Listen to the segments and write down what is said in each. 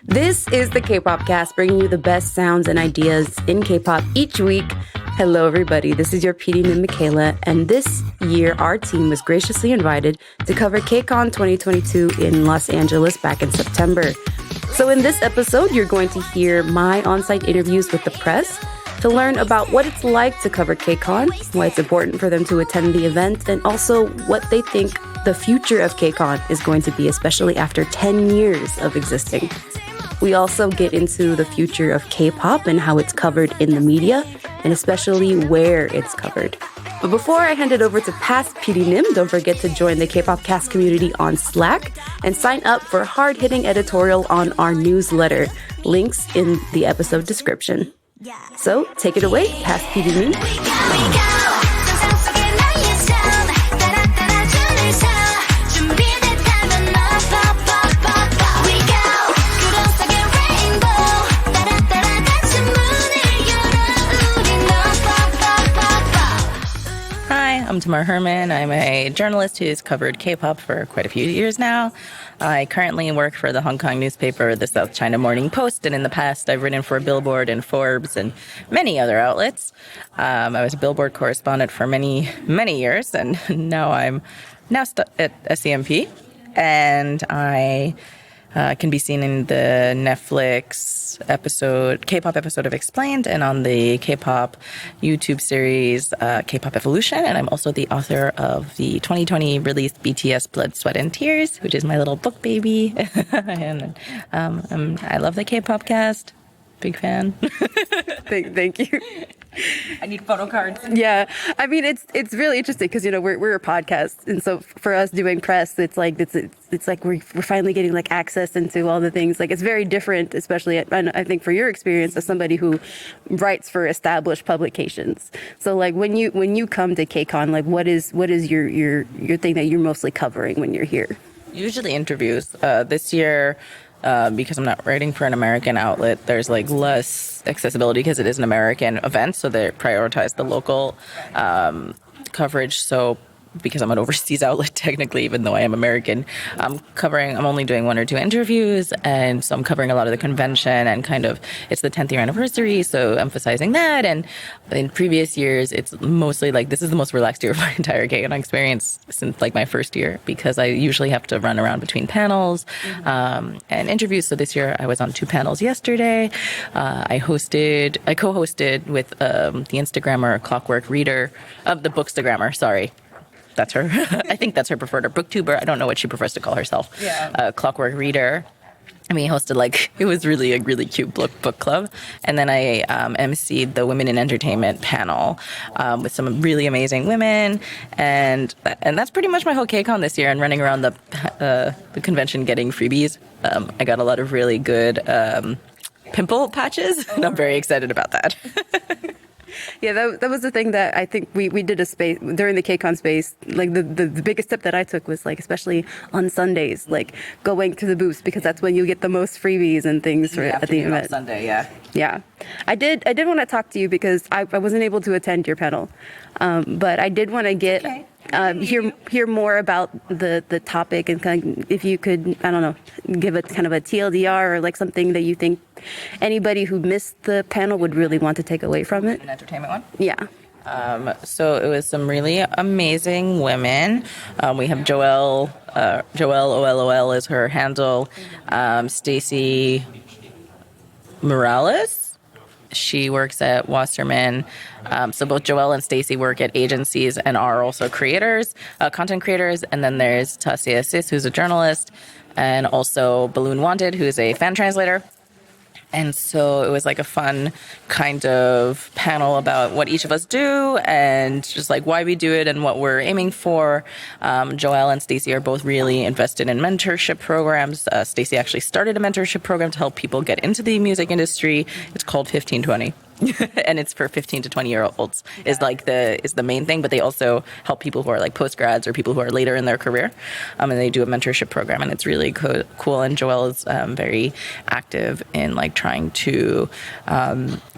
This is the K-Pop Cast, bringing you the best sounds and ideas in K-pop each week. Hello, everybody. This is your PD-Nim, Michaela, and this year our team was graciously invited to cover Kcon 2022 in Los Angeles back in September. So in this episode, you're going to hear my on-site interviews with the press to learn about what it's like to cover Kcon, why it's important for them to attend the event, and also what they think the future of Kcon is going to be, especially after 10 years of existing. We also get into the future of K-pop and how it's covered in the media, and especially where it's covered. But before I hand it over to past PD-Nim, don't forget to join the K-pop Cast community on Slack and sign up for hard-hitting editorial on our newsletter. Links in the episode description. So take it away, past PD-Nim. I'm Tamar Herman. I'm a journalist who's covered K-pop for quite a few years now. I currently work for the Hong Kong newspaper, the South China Morning Post, and in the past I've written for Billboard and Forbes and many other outlets. I was a Billboard correspondent for many, many years, and now I'm at SCMP, and I can be seen in the Netflix K-pop episode of Explained, and on the K-pop YouTube series K-pop Evolution. And I'm also the author of the 2020 released BTS Blood, Sweat, and Tears, which is my little book baby. And I love the K-pop cast. Big fan. Thank you. I need photo cards. Yeah, I mean it's really interesting because we're a podcast, and so for us doing press, it's like we're finally getting like access into all the things. Like it's very different, especially I think for your experience as somebody who writes for established publications. So like when you come to Kcon, like what is your thing that you're mostly covering when you're here? Usually interviews. This year, because I'm not writing for an American outlet, there's like less accessibility because it is an American event, so they prioritize the local coverage. So because I'm an overseas outlet technically, even though I am American, I'm only doing one or two interviews, and so I'm covering a lot of the convention, and kind of it's the 10th year anniversary, so emphasizing that. And in previous years, it's mostly like this is the most relaxed year of my entire Kcon experience since like my first year, because I usually have to run around between panels and interviews. So this year I was on 2 panels yesterday. I co-hosted with the Instagrammer Clockwork Reader of the Bookstagrammer, sorry. That's her. I think that's her preferred, or booktuber. I don't know what she prefers to call herself. Yeah. Clockwork Reader. I mean, hosted it was really a really cute book club. And then I emceed the Women in Entertainment panel with some really amazing women. And that's pretty much my whole Kcon this year, and running around the convention getting freebies. I got a lot of really good pimple patches, and I'm very excited about that. Yeah, that was the thing that I think we did a space during the Kcon space. Like the biggest step that I took was like, especially on Sundays, like going to the booths, because that's when you get the most freebies and things at the event. On Sunday, yeah. Yeah, I did want to talk to you because I wasn't able to attend your panel, but I did want to get hear more about the topic, and kind of, if you could, I don't know, give a kind of a TLDR or like something that you think anybody who missed the panel would really want to take away from it. An entertainment one? Yeah. So it was some really amazing women. We have Joelle OLOL is her handle. Stacy Morales. She works at Wasserman. So both Joelle and Stacy work at agencies and are also creators, content creators. And then there's Tasia Sis, who's a journalist, and also Balloon Wanted, who is a fan translator. And so it was like a fun kind of panel about what each of us do and just like why we do it and what we're aiming for. Joelle and Stacey are both really invested in mentorship programs. Stacey actually started a mentorship program to help people get into the music industry. It's called 1520. And it's for 15 to 20-year-olds is the main thing, but they also help people who are like postgrads or people who are later in their career, and they do a mentorship program, and it's really cool. And Joelle is very active in like trying to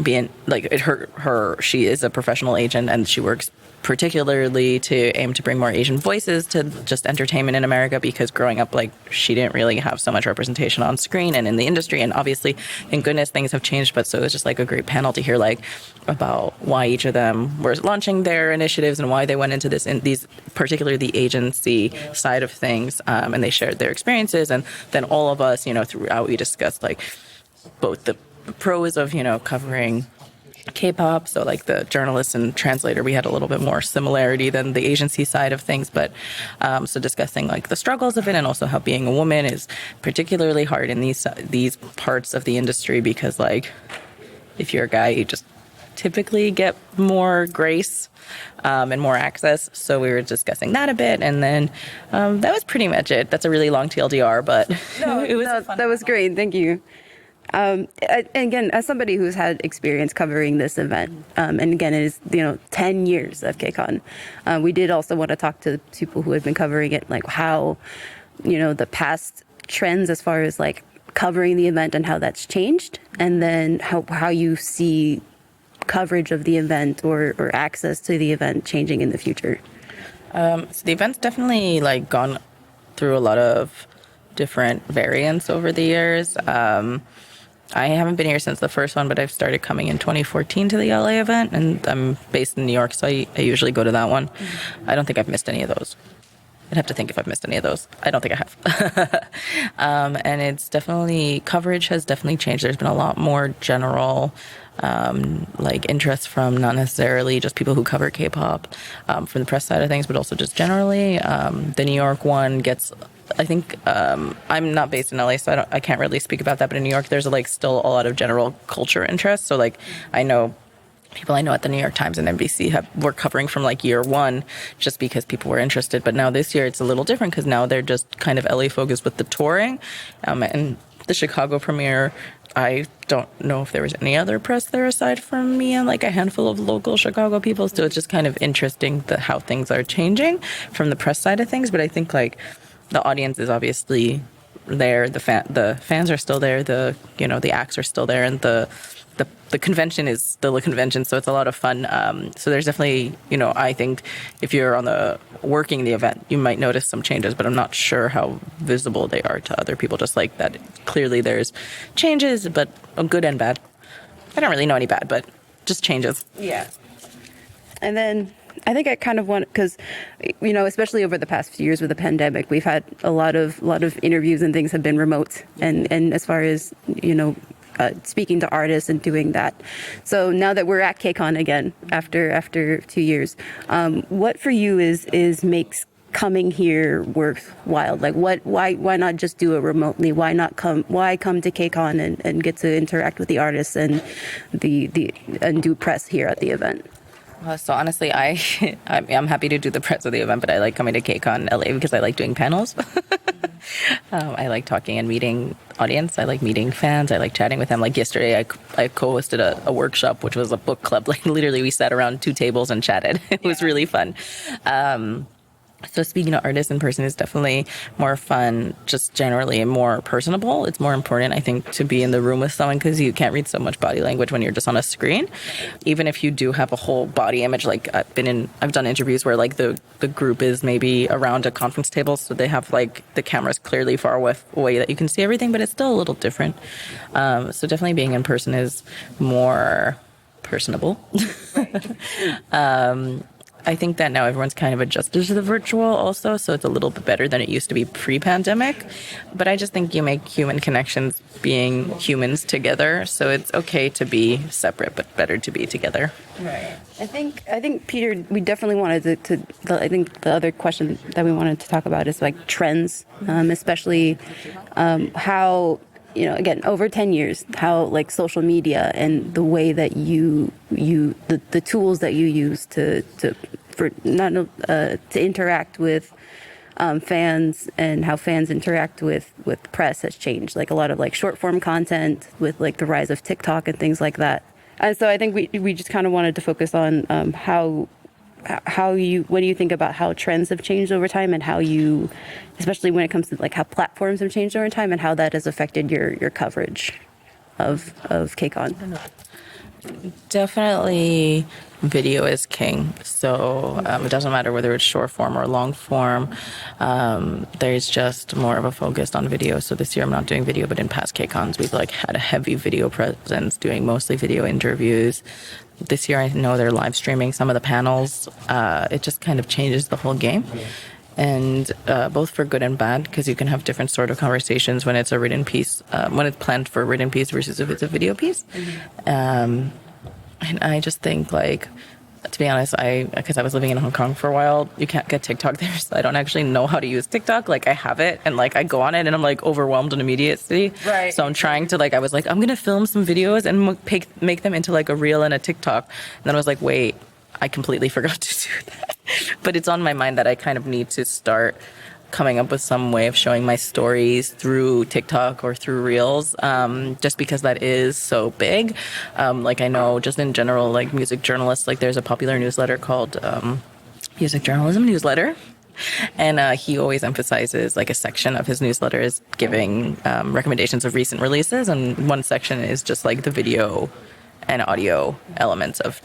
be in like her. She is a professional agent, and she works particularly to aim to bring more Asian voices to just entertainment in America, because growing up, like, she didn't really have so much representation on screen and in the industry. And obviously, thank goodness, things have changed. But so it was just like a great panel to hear, like, about why each of them were launching their initiatives and why they went into this, in these, particularly the agency side of things. And they shared their experiences. And then all of us, throughout, we discussed, like, both the pros of, covering K-pop, so like the journalist and translator, we had a little bit more similarity than the agency side of things, but so discussing like the struggles of it, and also how being a woman is particularly hard in these parts of the industry, because like if you're a guy, you just typically get more grace and more access. So we were discussing that a bit, and then that was pretty much it. That's a really long TLDR, but it was fun. That was great. Thank you. Again, as somebody who's had experience covering this event, and again, it is 10 years of Kcon. We did also want to talk to people who had been covering it, like how the past trends as far as like covering the event and how that's changed, and then how you see coverage of the event or access to the event changing in the future. So the event's definitely like gone through a lot of different variants over the years. I haven't been here since the first one, but I've started coming in 2014 to the LA event, and I'm based in New York, so I usually go to that one. Mm-hmm. I don't think I've missed any of those. I'd have to think if I've missed any of those. I don't think I have. And it's definitely, coverage has definitely changed. There's been a lot more general like interest from not necessarily just people who cover K-pop from the press side of things, but also just generally. The New York one gets, I think, I'm not based in LA, so I can't really speak about that. But in New York, there's like still a lot of general culture interest. So like I know people I know at the New York Times and NBC were covering from like year one, just because people were interested. But now this year it's a little different, because now they're just kind of LA focused with the touring, and the Chicago premiere. I don't know if there was any other press there aside from me and like a handful of local Chicago people. So it's just kind of interesting how things are changing from the press side of things. But I think like the audience is obviously there. The fans are still there. The acts are still there, and the convention is still a convention, so it's a lot of fun. So there's definitely, I think if you're working the event, you might notice some changes, but I'm not sure how visible they are to other people. Just like that, clearly there's changes, but good and bad. I don't really know any bad, but just changes. Yeah. And then I think I kind of want, because, especially over the past few years with the pandemic, we've had a lot of interviews and things have been remote. And as far as, speaking to artists and doing that. So now that we're at Kcon again, after 2 years, what for you is makes coming here worthwhile? Like why not just do it remotely? Why come to Kcon and get to interact with the artists and and do press here at the event? So honestly, I'm happy to do the press of the event, but I like coming to Kcon LA because I like doing panels. I like talking and meeting audience. I like meeting fans. I like chatting with them. Like yesterday, I co-hosted a workshop, which was a book club. Like literally, we sat around 2 tables and chatted. It was really fun. So speaking to artists in person is definitely more fun, just generally, and more personable. It's more important, I think, to be in the room with someone, because you can't read so much body language when you're just on a screen. Even if you do have a whole body image, like I've done interviews where like the group is maybe around a conference table, so they have like the cameras clearly far away that you can see everything, but it's still a little different. So definitely being in person is more personable. I think that now everyone's kind of adjusted to the virtual also, so it's a little bit better than it used to be pre-pandemic. But I just think you make human connections being humans together, so it's okay to be separate, but better to be together. Right. I think Peter, we definitely wanted I think the other question that we wanted to talk about is like trends, especially how, again, over 10 years, how like social media and the way that the tools that you use to interact with fans and how fans interact with press has changed. Like a lot of like short form content with like the rise of TikTok and things like that. And so I think we just kind of wanted to focus on what do you think about how trends have changed over time, and how you, especially when it comes to like how platforms have changed over time, and how that has affected your coverage of Kcon? Definitely video is king. So it doesn't matter whether it's short form or long form. There's just more of a focus on video. So this year I'm not doing video, but in past Kcons we've like had a heavy video presence, doing mostly video interviews. This year I know they're live streaming some of the panels. It just kind of changes the whole game. And both for good and bad, because you can have different sort of conversations when it's a written piece, when it's planned for a written piece versus if it's a video piece. And I just think, like, to be honest, because I was living in Hong Kong for a while, you can't get TikTok there, so I don't actually know how to use TikTok. Like, I have it, and, like, I go on it, and I'm, like, overwhelmed in immediacy. Right. So I'm trying to, like, I was like, I'm going to film some videos and make them into, like, a reel and a TikTok. And then I was like, wait, I completely forgot to do that. But it's on my mind that I kind of need to start coming up with some way of showing my stories through TikTok or through Reels, just because that is so big. Like I know just in general, like music journalists, like there's a popular newsletter called Music Journalism Newsletter. And he always emphasizes, like, a section of his newsletter is giving recommendations of recent releases. And one section is just like the video and audio elements of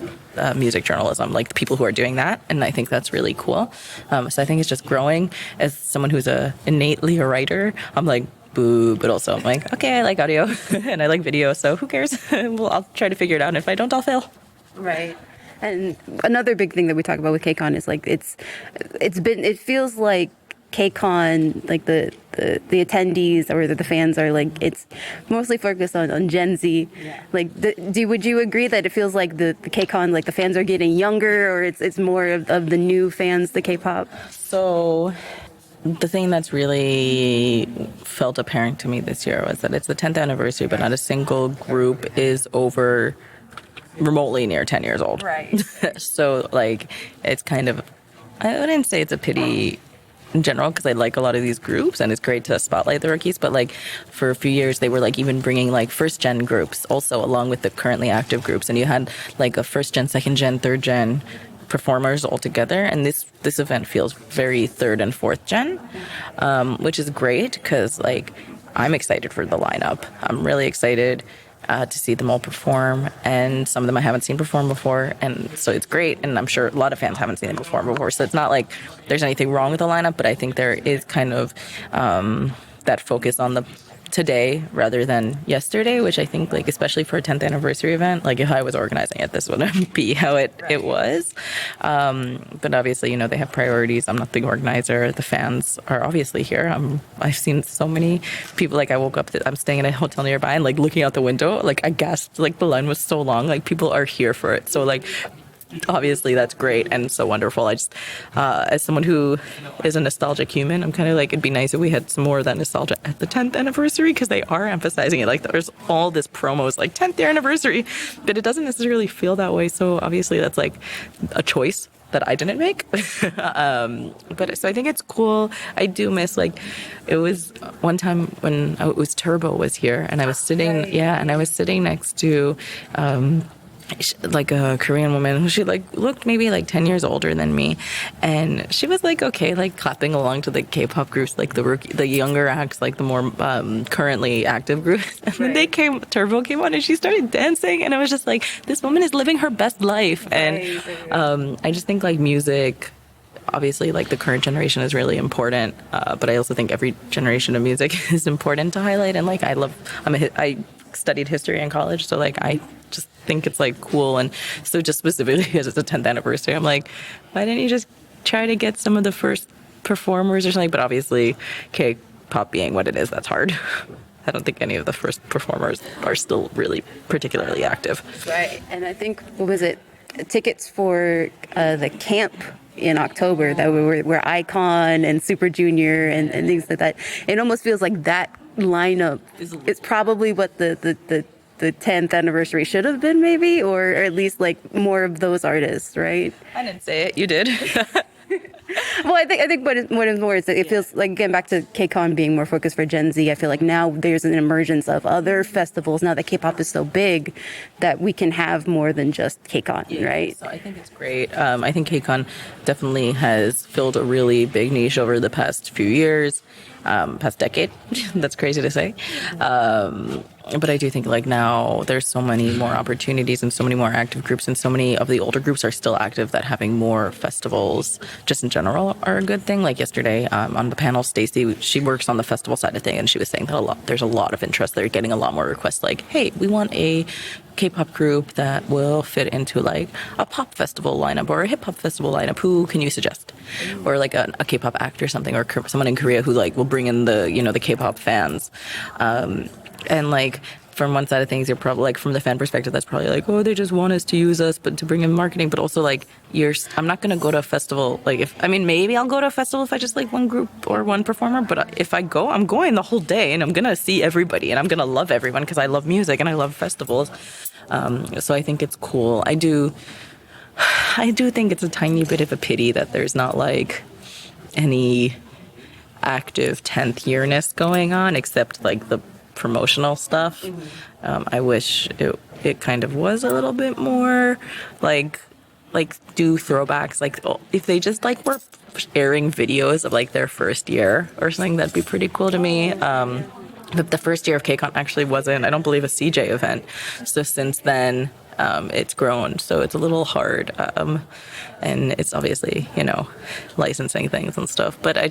music journalism, like the people who are doing that. And I think that's really cool. So I think it's just growing. As someone who's innately a writer, I'm like, boo, but also I'm like, okay, I like audio and I like video, so who cares? Well, I'll try to figure it out. And if I don't, I'll fail. Right. And another big thing that we talk about with Kcon is like it feels like Kcon, like the attendees or the fans are like, it's mostly focused on Gen Z. Yeah. Like, would you agree that it feels like the Kcon, like the fans are getting younger, or it's more of the new fans, the K-pop? So the thing that's really felt apparent to me this year was that it's the 10th anniversary, but not a single group is over remotely near 10 years old. Right. So, like, it's kind of, I wouldn't say it's a pity in general, because I like a lot of these groups and it's great to spotlight the rookies, but like for a few years they were like even bringing like first gen groups also along with the currently active groups, and you had like a first gen, second gen, third gen performers all together, and this event feels very third and fourth gen, which is great because like I'm excited for the lineup. I'm really excited to see them all perform, and some of them I haven't seen perform before, and so it's great, and I'm sure a lot of fans haven't seen them perform before, so it's not like there's anything wrong with the lineup, but I think there is kind of that focus on the today rather than yesterday, which I think, like, especially for a 10th anniversary event, like if I was organizing it, this wouldn't be how it was. But obviously, you know, they have priorities. I'm not the organizer. The fans are obviously here. I've seen so many people, like I woke up, I'm staying in a hotel nearby and like looking out the window, like I gasped, like the line was so long, like people are here for it. So like, obviously that's great and so wonderful. I just, as someone who is a nostalgic human, I'm kind of like, it'd be nice if we had some more of that nostalgia at the 10th anniversary, because they are emphasizing it. Like there's all this promos like 10th year anniversary, but it doesn't necessarily feel that way. So obviously that's like a choice that I didn't make. But so I think it's cool. I do miss, like, it was one time when it was Turbo was here and I was sitting, and I was sitting next to, like a Korean woman who, she like looked maybe like 10 years older than me, and she was like, okay, like clapping along to the K-pop groups, like the younger acts, like the more currently active groups. And then Turbo came on and she started dancing, and I was just like, this woman is living her best life. And I just think like music, obviously, like the current generation is really important, but I also think every generation of music is important to highlight. And like I studied history in college, so like I just think it's like cool. And so just specifically because it's the 10th anniversary, I'm like, why didn't you just try to get some of the first performers or something? But obviously K-pop being what it is, that's hard. I don't think any of the first performers are still really particularly active. Right. And I think, what was it, tickets for the camp in October that were Icon and Super Junior and things like that. It almost feels like that lineup is probably what the 10th anniversary should have been, maybe, or at least like more of those artists, right? I didn't say it. You did. Well, I think what is more is that it feels like, again, back to Kcon being more focused for Gen Z. I feel like now there's an emergence of other festivals now that K-pop is so big that we can have more than just Kcon, right? So I think it's great. I think Kcon definitely has filled a really big niche over the past few years, past decade. That's crazy to say. But I do think like now there's so many more opportunities and so many more active groups, and so many of the older groups are still active, that having more festivals just in general are a good thing. Like yesterday on the panel, Stacy, she works on the festival side of thing, and she was saying that there's a lot of interest. They're getting a lot more requests like, hey, we want a K-pop group that will fit into like a pop festival lineup or a hip hop festival lineup. Who can you suggest? Or like a K-pop act or something, or someone in Korea who like will bring in the K-pop fans. And like from one side of things, you're probably like from the fan perspective, that's probably like, oh, they just want us to use us, but to bring in marketing. But also like I'm not gonna go to a festival. Like maybe I'll go to a festival if I just like one group or one performer. But if I go, I'm going the whole day, and I'm gonna see everybody, and I'm gonna love everyone because I love music and I love festivals. So I think it's cool. I do think it's a tiny bit of a pity that there's not like any active 10th yearness going on, except like the promotional stuff. I wish it kind of was a little bit more like do throwbacks, like if they just like were airing videos of like their first year or something, that'd be pretty cool to me. But the first year of Kcon actually wasn't, I don't believe, a CJ event. So since then, it's grown. So it's a little hard. And it's obviously, licensing things and stuff. But I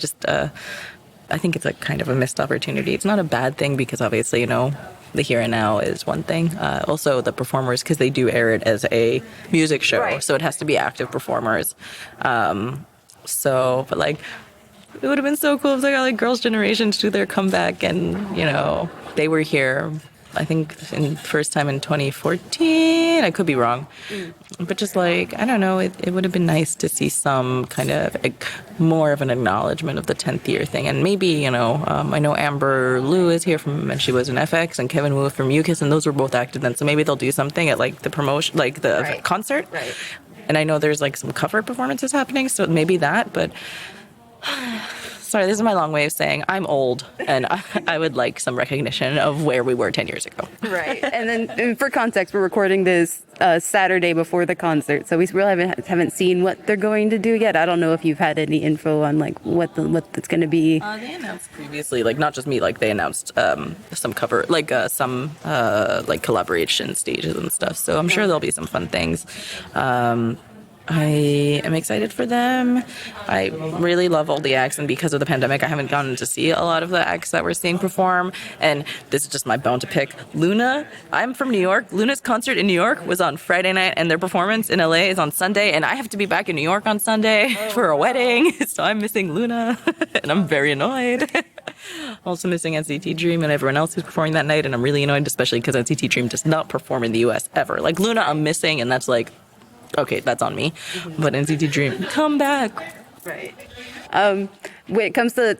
think it's a kind of a missed opportunity. It's not a bad thing because obviously, the here and now is one thing. Also, the performers, because they do air it as a music show. Right. So it has to be active performers. But like, it would have been so cool if they got like Girls' Generation to do their comeback, and they were here, I think first time in 2014. I could be wrong, but just like, I don't know, it would have been nice to see some kind of more of an acknowledgement of the 10th year thing. And maybe I know Amber Liu is here and she was in FX, and Kevin Wu from UKIS, and those were both active then. So maybe they'll do something at like the promotion, like the concert. Right. And I know there's like some cover performances happening, so maybe that, but. Sorry, this is my long way of saying I'm old, and I would like some recognition of where we were 10 years ago. Right. And then for context, we're recording this Saturday before the concert, so we really haven't seen what they're going to do yet. I don't know if you've had any info on like what it's going to be. They announced previously, like not just me, like they announced some cover, like some collaboration stages and stuff. So I'm sure there'll be some fun things. I am excited for them. I really love all the acts, and because of the pandemic, I haven't gotten to see a lot of the acts that we're seeing perform. And this is just my bone to pick. Luna, I'm from New York. Luna's concert in New York was on Friday night, and their performance in LA is on Sunday, and I have to be back in New York on Sunday for a wedding, so I'm missing Luna, and I'm very annoyed. Also missing NCT Dream and everyone else who's performing that night, and I'm really annoyed, especially because NCT Dream does not perform in the US ever. Like Luna, I'm missing, and that's like, okay, that's on me. But NCT Dream, come back. Right. When it comes to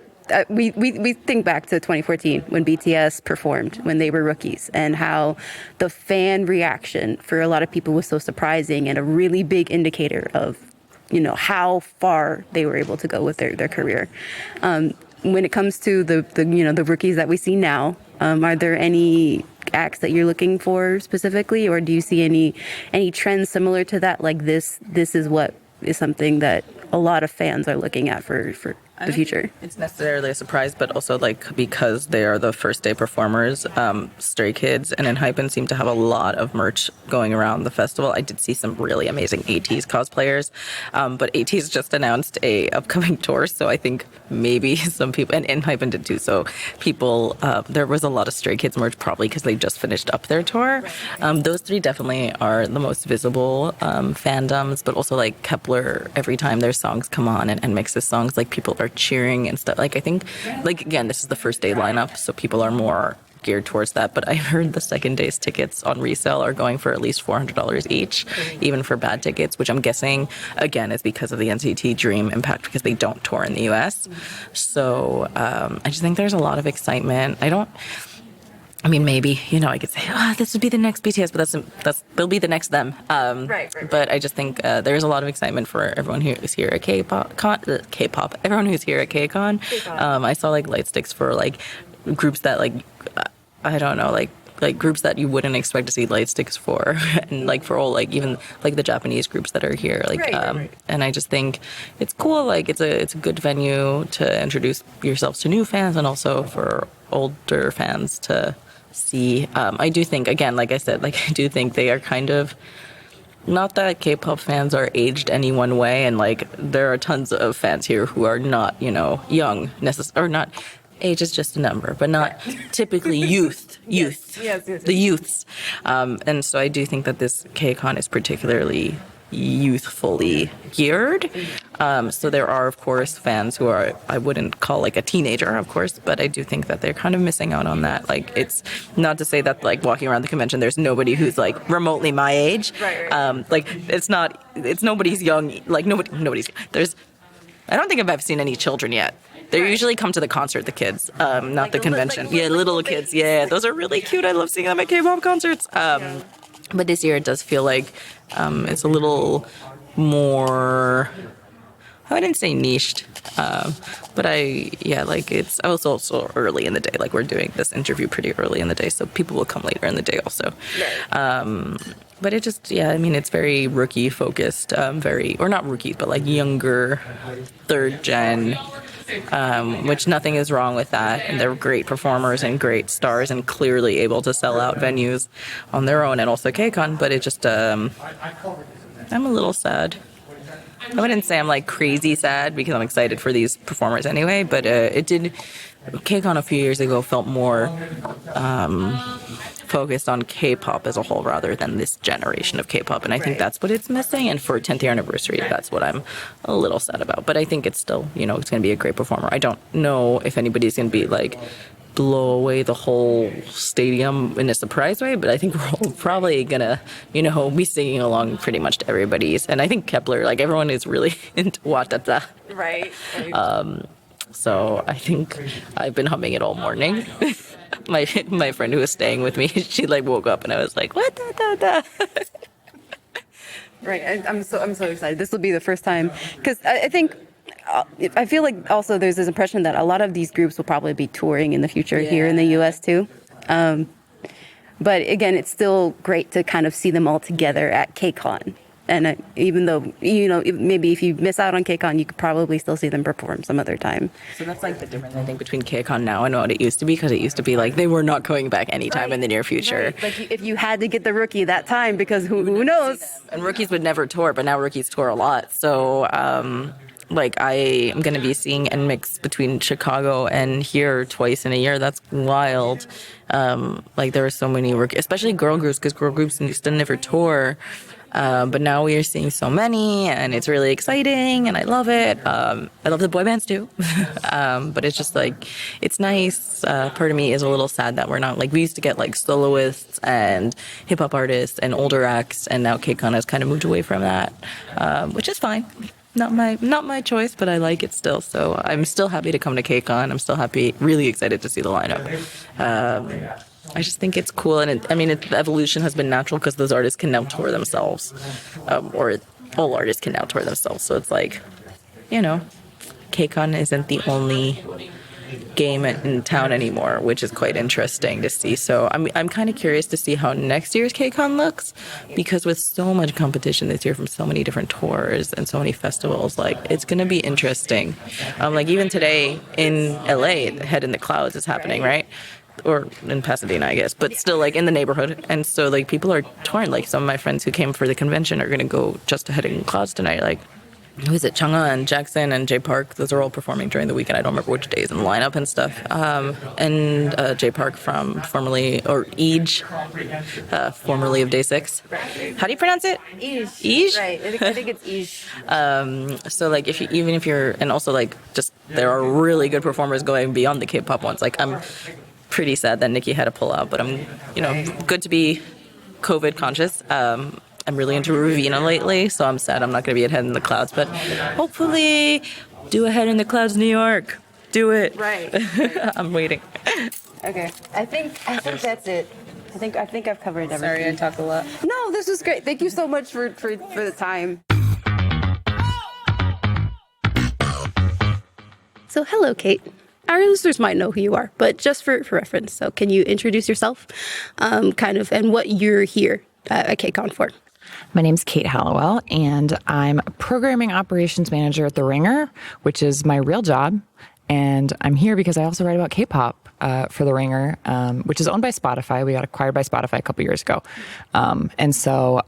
we think back to 2014 when BTS performed when they were rookies, and how the fan reaction for a lot of people was so surprising and a really big indicator of how far they were able to go with their career. When it comes to the rookies that we see now, are there any acts that you're looking for specifically, or do you see any trends similar to that? Like this is what is something that a lot of fans are looking at for the future. It's necessarily a surprise, but also like because they are the first day performers, Stray Kids and ENHYPEN seem to have a lot of merch going around the festival. I did see some really amazing ATEEZ cosplayers, but ATEEZ just announced a upcoming tour, so I think maybe some people, and ENHYPEN did too, so people, there was a lot of Stray Kids merch probably because they just finished up their tour. Those three definitely are the most visible fandoms, but also like Kepler, every time their songs come on and mixes songs, like people are cheering and stuff. Like I think, like again, this is the first day lineup, so people are more geared towards that. But I heard the second day's tickets on resale are going for at least $400 each, even for bad tickets, which I'm guessing again is because of the NCT Dream impact, because they don't tour in the US. So I just think there's a lot of excitement. I mean, maybe, I could say, this would be the next BTS, but they'll be the next them. Right. But I just think there's a lot of excitement for everyone who is here at K-pop, everyone who's here at Kcon. I saw like light sticks for like groups that like, I don't know, like groups that you wouldn't expect to see light sticks for, and like for all like even like the Japanese groups that are here, like right. And I just think it's cool. Like it's a good venue to introduce yourselves to new fans, and also for older fans to see. I do think, again, like I said, like I do think they are kind of, not that K-pop fans are aged any one way, and like there are tons of fans here who are not, young or not. Age is just a number, but not typically youth. Yes. The youths. And so I do think that this Kcon is particularly youthfully geared. So there are, of course, fans who are, I wouldn't call like a teenager, of course, but I do think that they're kind of missing out on that. Like, it's not to say that like walking around the convention, there's nobody who's like remotely my age. Right. Like it's nobody's young. Like nobody's, I don't think I've seen any children yet. They usually come to the concert, the kids, not like the convention. Little kids. Yeah, those are really cute. I love seeing them at K-pop concerts. But this year it does feel like it's a little more, I wouldn't say niched, but it's also early in the day. Like we're doing this interview pretty early in the day, so people will come later in the day also. But it just, it's very rookie focused, or not rookies, but like younger, third gen. Which nothing is wrong with that. And they're great performers and great stars and clearly able to sell out venues on their own and also Kcon. But it just, I'm a little sad. I wouldn't say I'm like crazy sad because I'm excited for these performers anyway, but Kcon a few years ago felt more focused on K-pop as a whole rather than this generation of K-pop, and I think that's what it's missing. And for 10th year anniversary, that's what I'm a little sad about. But I think it's still, it's going to be a great performer. I don't know if anybody's going to be like blow away the whole stadium in a surprise way, but I think we're all probably gonna, be singing along pretty much to everybody's. And I think Kepler, like everyone is really into Watata. Right. So I think I've been humming it all morning. My friend who was staying with me, she like woke up and I was like, what da. Right. I'm so excited. This will be the first time because I feel like also there's this impression that a lot of these groups will probably be touring in the future here in the U.S. too. But again, it's still great to kind of see them all together at Kcon. And even though, maybe if you miss out on Kcon, you could probably still see them perform some other time. So that's like the difference, I think, between Kcon now and what it used to be, because it used to be like they were not coming back anytime in the near future. Right. Like if you had to get the rookie that time, because who knows? And rookies would never tour, but now rookies tour a lot. So, I am going to be seeing NMIX between Chicago and here twice in a year. That's wild. There are so many rookies, especially girl groups, because girl groups used to never tour. But now we are seeing so many, and it's really exciting, and I love it. I love the boy bands too. But it's just like, it's nice. Part of me is a little sad that we're not, we used to get soloists and hip hop artists and older acts, and now Kcon has kind of moved away from that, which is fine. Not my choice, but I like it still. So I'm still happy to come to Kcon. I'm still really excited to see the lineup. I just think it's cool, and the evolution has been natural because those artists can now tour themselves, or all artists can now tour themselves. So it's like, Kcon isn't the only game in town anymore, which is quite interesting to see. So I'm kind of curious to see how next year's Kcon looks, because with so much competition this year from so many different tours and so many festivals, it's going to be interesting. Even today in LA, Head in the Clouds is happening, right? Or in Pasadena, I guess, but still in the neighborhood. And so people are torn. Some of my friends who came for the convention are going to go just to Head in the Clouds tonight. Who is it? Chang'a and Jackson and Jay Park. Those are all performing during the weekend. I don't remember which days in the lineup and stuff. And Jay Park from formerly of Day 6. How do you pronounce it? Iij. Right. I think it's Iij. So if you're, and also just there are really good performers going beyond the K-pop ones. I'm pretty sad that Nikki had to pull out, but I'm good to be COVID conscious. I'm really into Ravina lately, so I'm sad I'm not going to be at Head in the Clouds, but hopefully do a Head in the Clouds New York. Do it. Right. I'm waiting. Okay. I think that's it. I think I've covered everything. Sorry, I talked a lot. No, this was great. Thank you so much for the time. So hello, Kate. Our listeners might know who you are, but just for reference, so can you introduce yourself, and what you're here at Kcon for? My name's Kate Hallowell, and I'm Programming Operations Manager at The Ringer, which is my real job. And I'm here because I also write about K-pop. for The Ringer, which is owned by Spotify. We got acquired by Spotify a couple years ago. And so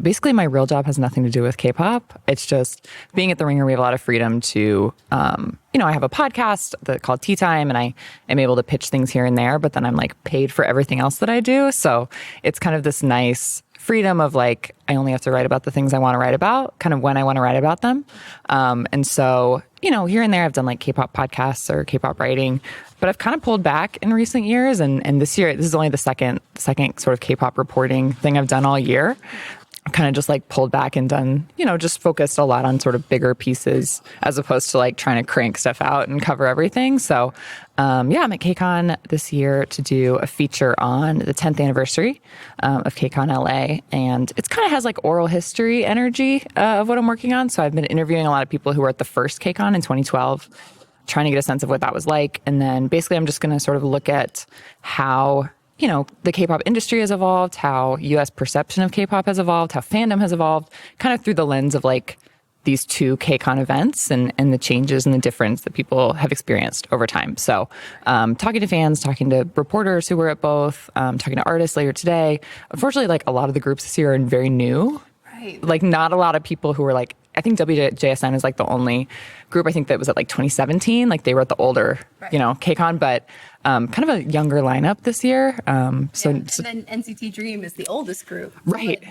basically my real job has nothing to do with K-pop. It's just being at The Ringer, we have a lot of freedom to, I have a podcast called Tea Time, and I am able to pitch things here and there, but then I'm like paid for everything else that I do. So it's kind of this nice freedom of like, I only have to write about the things I want to write about, kind of when I want to write about them. And so, here and there I've done like K-pop podcasts or K-pop writing, but I've kind of pulled back in recent years. And this year, this is only the second sort of K-pop reporting thing I've done all year. Kind of just like pulled back and done, just focused a lot on sort of bigger pieces as opposed to like trying to crank stuff out and cover everything. So, I'm at Kcon this year to do a feature on the 10th anniversary of Kcon LA. And it's kind of has like oral history energy of what I'm working on. So I've been interviewing a lot of people who were at the first Kcon in 2012, trying to get a sense of what that was like. And then basically I'm just going to sort of look at how the K-pop industry has evolved, how U.S. perception of K-pop has evolved, how fandom has evolved, kind of through the lens of like these two Kcon events and the changes and the difference that people have experienced over time. So talking to fans, talking to reporters who were at both, talking to artists later today. Unfortunately, like a lot of the groups this year are very new. Right. Like not a lot of people who were like, I think WJSN is like the only group I think that was at like 2017. Like they were at the older, Kcon, but kind of a younger lineup this year. And then NCT Dream is the oldest group. Right.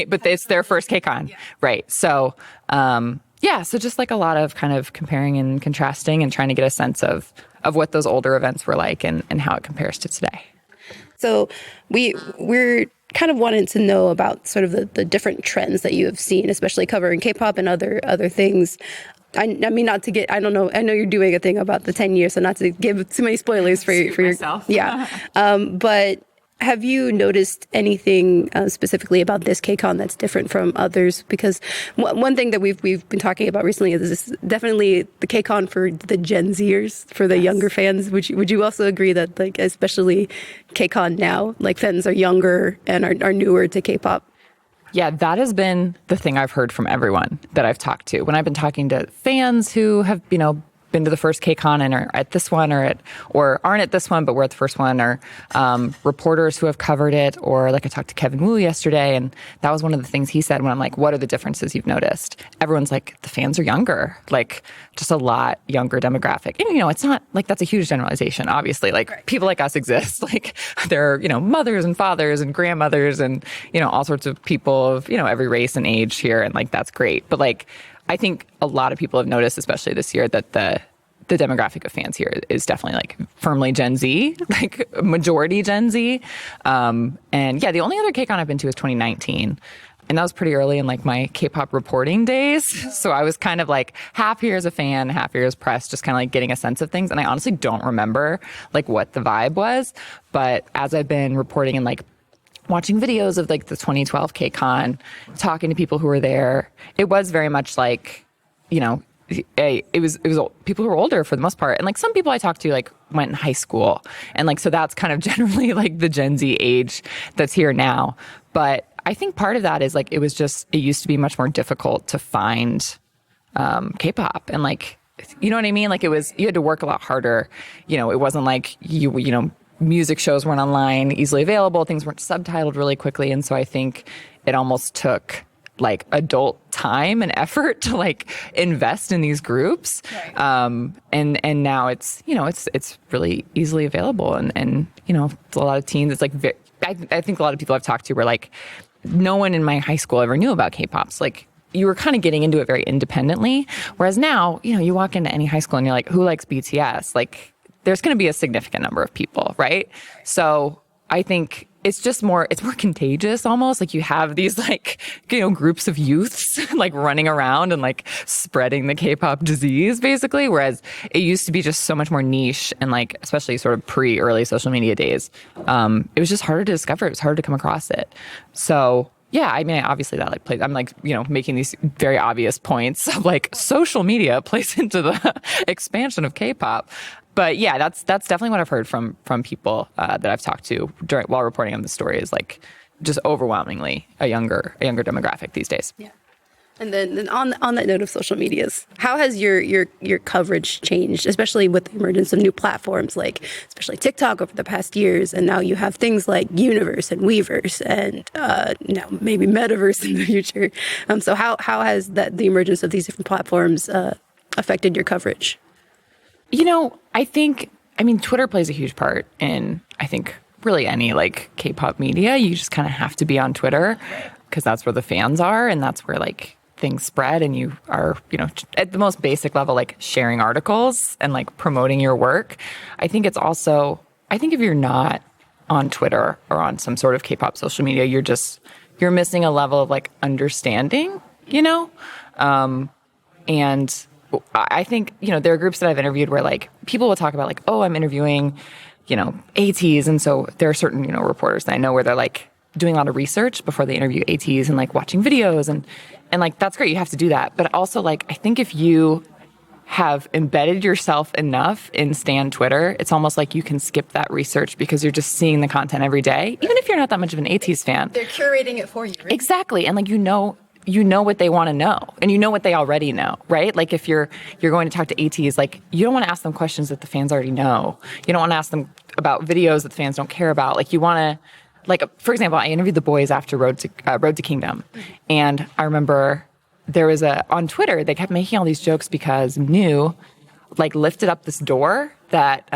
But it's their first Kcon. Yeah. Right. So, so just like a lot of kind of comparing and contrasting and trying to get a sense of what those older events were like and how it compares to today. So we're kind of wanted to know about sort of the different trends that you have seen, especially covering K-pop and other things. I mean, not to get, I don't know, I know you're doing a thing about the 10 years, so not to give too many spoilers for yourself. Yeah. But have you noticed anything specifically about this Kcon that's different from others? Because one thing that we've been talking about recently is this definitely the Kcon for the Gen Zers, for the younger fans. Would you also agree that like especially Kcon now, like fans are younger and are newer to K-pop? Yeah, that has been the thing I've heard from everyone that I've talked to. When I've been talking to fans who have, been to the first Kcon and are at this one or aren't at this one, but were at the first one, or reporters who have covered it, or like I talked to Kevin Wu yesterday, and that was one of the things he said when I'm like, what are the differences you've noticed? Everyone's like, the fans are younger, like just a lot younger demographic. And, it's not like that's a huge generalization, obviously. Like people like us exist. Like there are, mothers and fathers and grandmothers and, all sorts of people of, every race and age here. And like, that's great. But like, I think a lot of people have noticed, especially this year, that the demographic of fans here is definitely like firmly Gen Z, like majority Gen Z. And yeah, the only other Kcon I've been to is 2019. And that was pretty early in like my K-pop reporting days. So I was kind of like half here as a fan, half here as press, just kind of like getting a sense of things. And I honestly don't remember like what the vibe was. But as I've been reporting and like watching videos of like the 2012 Kcon, talking to people who were there, it was very much like, it was people who were older for the most part. And like some people I talked to like went in high school. And like, so that's kind of generally like the Gen Z age that's here now. But I think part of that is like, it used to be much more difficult to find K-pop. And like, you know what I mean? Like you had to work a lot harder. It wasn't like music shows weren't online, easily available. Things weren't subtitled really quickly. And so I think it almost took like adult time and effort to like invest in these groups. Right. And now it's, it's really easily available. And a lot of teens, it's like, I think a lot of people I've talked to were like, no one in my high school ever knew about K-pop. So like, you were kind of getting into it very independently. Whereas now, you walk into any high school and you're like, who likes BTS? Like, there's going to be a significant number of people, right? So I think it's more contagious almost. Like you have these like, groups of youths like running around and like spreading the K-pop disease basically. Whereas it used to be just so much more niche and like, especially sort of pre-early social media days. It was just harder to discover. It was harder to come across it. So yeah, I mean, obviously that like plays, I'm like, making these very obvious points of like social media plays into the expansion of K-pop. But yeah, that's definitely what I've heard from people that I've talked to while reporting on the story is like just overwhelmingly a younger demographic these days. Yeah. And then on that note of social medias, how has your coverage changed, especially with the emergence of new platforms like especially TikTok over the past years, and now you have things like Universe and Weverse and now maybe Metaverse in the future. So how has the emergence of these different platforms affected your coverage? I mean, Twitter plays a huge part in, I think, really any like K-pop media. You just kind of have to be on Twitter because that's where the fans are and that's where like things spread, and you are, at the most basic level, like sharing articles and like promoting your work. I think if you're not on Twitter or on some sort of K-pop social media, you're missing a level of like understanding, and I think, there are groups that I've interviewed where like people will talk about like, oh, I'm interviewing, ATs. And so there are certain, reporters that I know where they're like doing a lot of research before they interview ATs and like watching videos and like, that's great. You have to do that. But also like, I think if you have embedded yourself enough in Stan Twitter, it's almost like you can skip that research because you're just seeing the content every day, even if you're not that much of an ATs fan. They're curating it for you, right? Exactly. And like, you know what they want to know and you know what they already know, right? Like if you're going to talk to ATs, like you don't want to ask them questions that the fans already know. You don't want to ask them about videos that the fans don't care about. Like you want to, like, for example, I interviewed the boys after Road to Kingdom. And I remember there was on Twitter, they kept making all these jokes because New like lifted up this door that,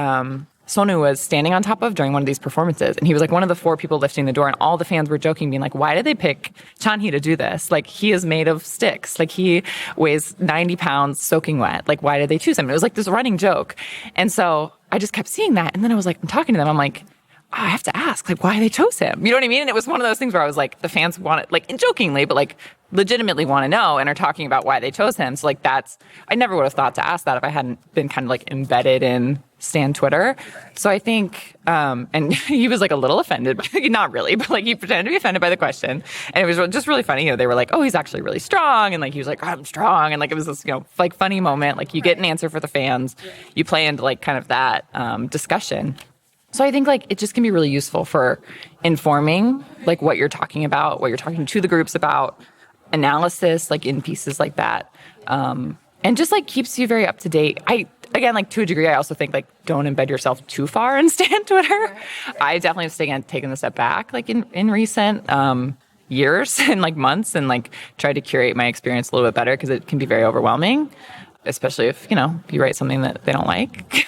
Sonu was standing on top of during one of these performances. And he was like one of the 4 people lifting the door. And all the fans were joking, being like, why did they pick Chanhee to do this? Like, he is made of sticks. Like, he weighs 90 pounds soaking wet. Like, why did they choose him? It was like this running joke. And so I just kept seeing that. And then I was like, I'm talking to them. I'm like, I have to ask, like, why they chose him. You know what I mean? And it was one of those things where I was like, the fans want it, like, jokingly, but like, legitimately want to know and are talking about why they chose him. So like, I never would have thought to ask that if I hadn't been kind of like embedded in Stan Twitter. So I think, and he was like a little offended, but not really, but like he pretended to be offended by the question. And it was just really funny. They were like, oh, he's actually really strong. And like, he was like, I'm strong. And like, it was this, like funny moment. Like you get an answer for the fans, you play into like kind of that discussion. So I think like it just can be really useful for informing like what you're talking about, what you're talking to the groups about, analysis like in pieces like that, and just like keeps you very up to date. Again, like to a degree, I also think like don't embed yourself too far in Stan Twitter. I definitely have taken a step back like in recent years and like months and like try to curate my experience a little bit better because it can be very overwhelming, especially if you write something that they don't like.